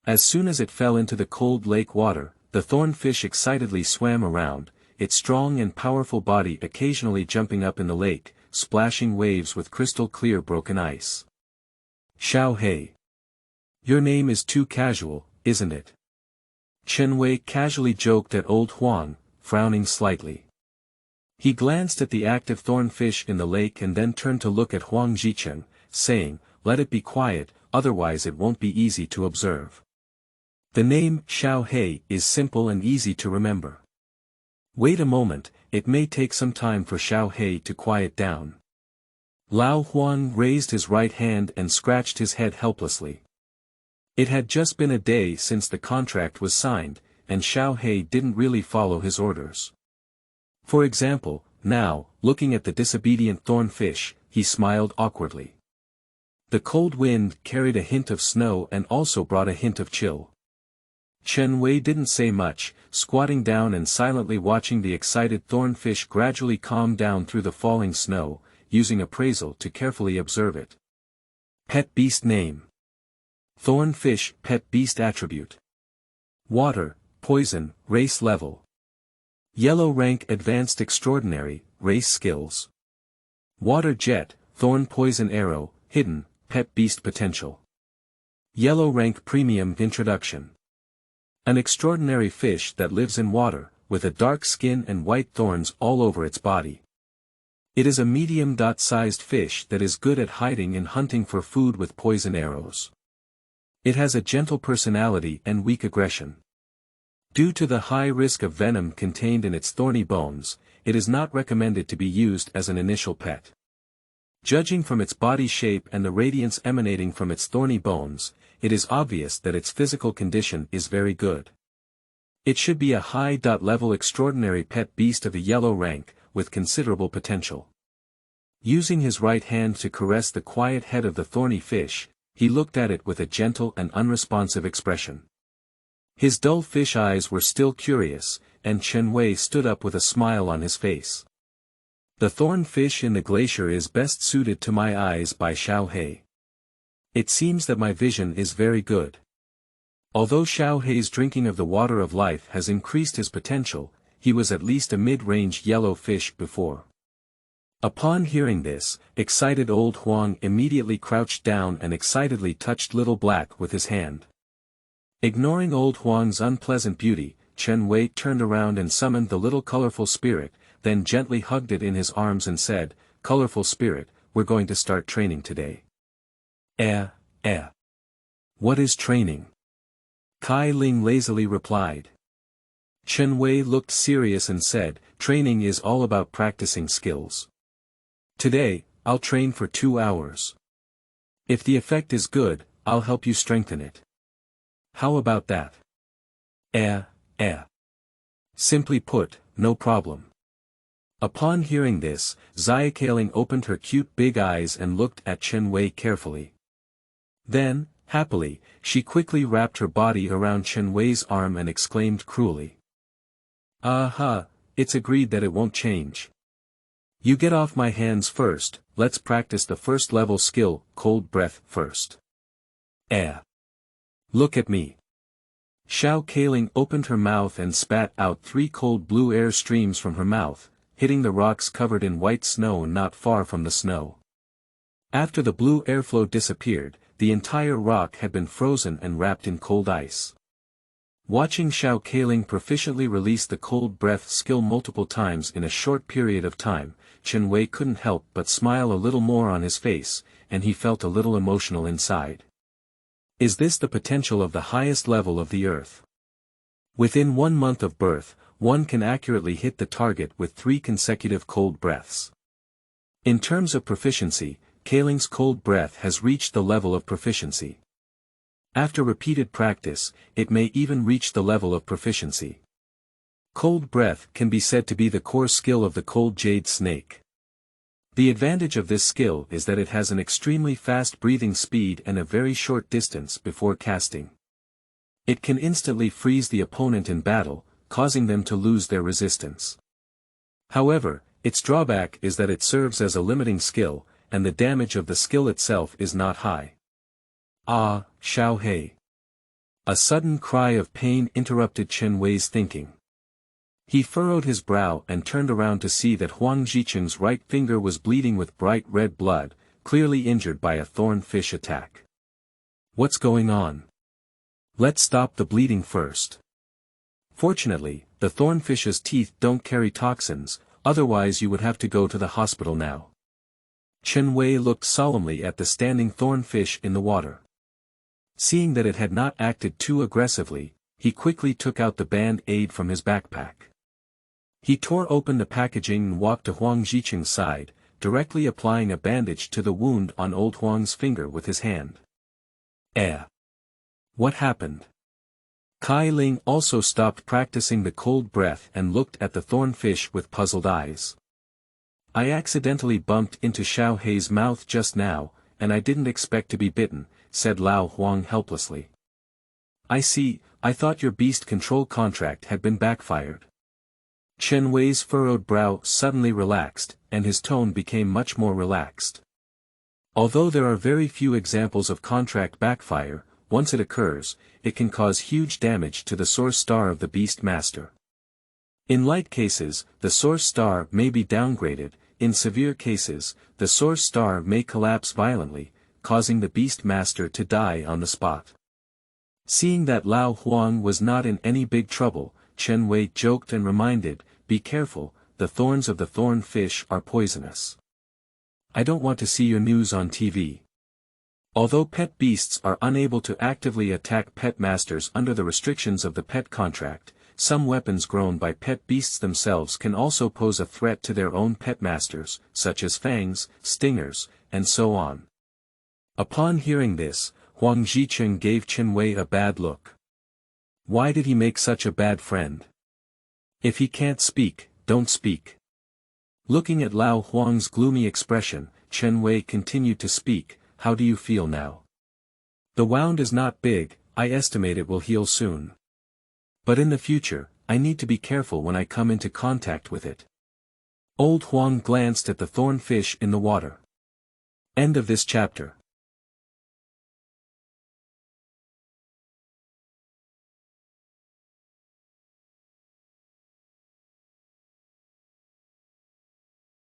As soon as it fell into the cold lake water, the thorn fish excitedly swam around, its strong and powerful body occasionally jumping up in the lake, splashing waves with crystal clear broken ice. Xiaohei. Your name is too casual, isn't it? Chen-wei casually joked at old Huang, frowning slightly. He glanced at the active thornfish in the lake and then turned to look at Huang Jicheng, saying, "Let it be quiet, otherwise it won't be easy to observe." The name Xiaohei is simple and easy to remember. Wait a moment, it may take some time for Xiaohei to quiet down. Lao Huang raised his right hand and scratched his head helplessly. It had just been a day since the contract was signed, and Xiaohei didn't really follow his orders. For example, now, looking at the disobedient thornfish, he smiled awkwardly. The cold wind carried a hint of snow and also brought a hint of chill. Chen-wei didn't say much, squatting down and silently watching the excited thornfish gradually calm down through the falling snow, using appraisal to carefully observe it. Pet beast name. Thornfish pet beast attribute. Water, poison, race level. Yellow rank advanced extraordinary, race skills. Water jet, thorn poison arrow, hidden, pet beast potential. Yellow rank premium introduction. An extraordinary fish that lives in water, with a dark skin and white thorns all over its body. It is a medium-sized fish that is good at hiding and hunting for food with poison arrows. It has a gentle personality and weak aggression. Due to the high risk of venom contained in its thorny bones, it is not recommended to be used as an initial pet. Judging from its body shape and the radiance emanating from its thorny bones, it is obvious that its physical condition is very good. It should be a high-level extraordinary pet beast of a yellow rank, with considerable potential. Using his right hand to caress the quiet head of the thorny fish, he looked at it with a gentle and unresponsive expression. His dull fish eyes were still curious, and Chen-wei stood up with a smile on his face. The thorn fish in the glacier is best suited to my eyes by Xiaohei. It seems that my vision is very good. Although Xiaohei's drinking of the water of life has increased his potential, he was at least a mid-range yellow fish before. Upon hearing this, excited old Huang immediately crouched down and excitedly touched Little Black with his hand. Ignoring old Huang's unpleasant beauty, Chen-wei turned around and summoned the little colorful spirit, then gently hugged it in his arms and said, "Colorful spirit, we're going to start training today." What is training? Kai Ling lazily replied. Chen-wei looked serious and said, "Training is all about practicing skills. Today, I'll train for 2 hours. If the effect is good, I'll help you strengthen it. How about that?" Simply put, no problem. Upon hearing this, Xiaokaling opened her cute big eyes and looked at Chen-wei carefully. Then, happily, she quickly wrapped her body around Chen-wei's arm and exclaimed cruelly. "Aha, it's agreed that it won't change. You get off my hands first, let's practice the first level skill, cold breath first." Look at me. Xiaokaling opened her mouth and spat out 3 cold blue air streams from her mouth, hitting the rocks covered in white snow not far from the snow. After the blue airflow disappeared, the entire rock had been frozen and wrapped in cold ice. Watching Xiaokaling proficiently release the cold breath skill multiple times in a short period of time, Chen-wei couldn't help but smile a little more on his face, and he felt a little emotional inside. Is this the potential of the highest level of the earth? Within 1 month of birth, one can accurately hit the target with 3 consecutive cold breaths. In terms of proficiency, Kailing's cold breath has reached the level of proficiency. After repeated practice, it may even reach the level of proficiency. Cold breath can be said to be the core skill of the cold jade snake. The advantage of this skill is that it has an extremely fast breathing speed and a very short distance before casting. It can instantly freeze the opponent in battle, causing them to lose their resistance. However, its drawback is that it serves as a limiting skill, and the damage of the skill itself is not high. Ah, Xiao Hei. A sudden cry of pain interrupted Chen Wei's thinking. He furrowed his brow and turned around to see that Huang Zicheng's right finger was bleeding with bright red blood, clearly injured by a thornfish attack. What's going on? Let's stop the bleeding first. Fortunately, the thornfish's teeth don't carry toxins, otherwise you would have to go to the hospital now. Chen Wei looked solemnly at the standing thornfish in the water. Seeing that it had not acted too aggressively, he quickly took out the band-aid from his backpack. He tore open the packaging and walked to Huang Zicheng's side, directly applying a bandage to the wound on old Huang's finger with his hand. What happened? Kai Ling also stopped practicing the cold breath and looked at the thornfish with puzzled eyes. I accidentally bumped into Xiao Hei's mouth just now, and I didn't expect to be bitten, said Lao Huang helplessly. I see, I thought your beast control contract had been backfired. Chen Wei's furrowed brow suddenly relaxed, and his tone became much more relaxed. Although there are very few examples of contract backfire, once it occurs, it can cause huge damage to the source star of the beast master. In light cases, the source star may be downgraded, in severe cases, the source star may collapse violently, causing the beast master to die on the spot. Seeing that Lao Huang was not in any big trouble, Chen Wei joked and reminded, "Be careful, the thorns of the thornfish are poisonous. I don't want to see your news on TV." Although pet beasts are unable to actively attack pet masters under the restrictions of the pet contract, some weapons grown by pet beasts themselves can also pose a threat to their own pet masters, such as fangs, stingers, and so on. Upon hearing this, Huang Zicheng gave Chen Wei a bad look. Why did he make such a bad friend? If he can't speak, don't speak. Looking at Lao Huang's gloomy expression, Chen Wei continued to speak. How do you feel now? The wound is not big, I estimate it will heal soon. But in the future, I need to be careful when I come into contact with it. Old Huang glanced at the thornfish in the water. End of this chapter.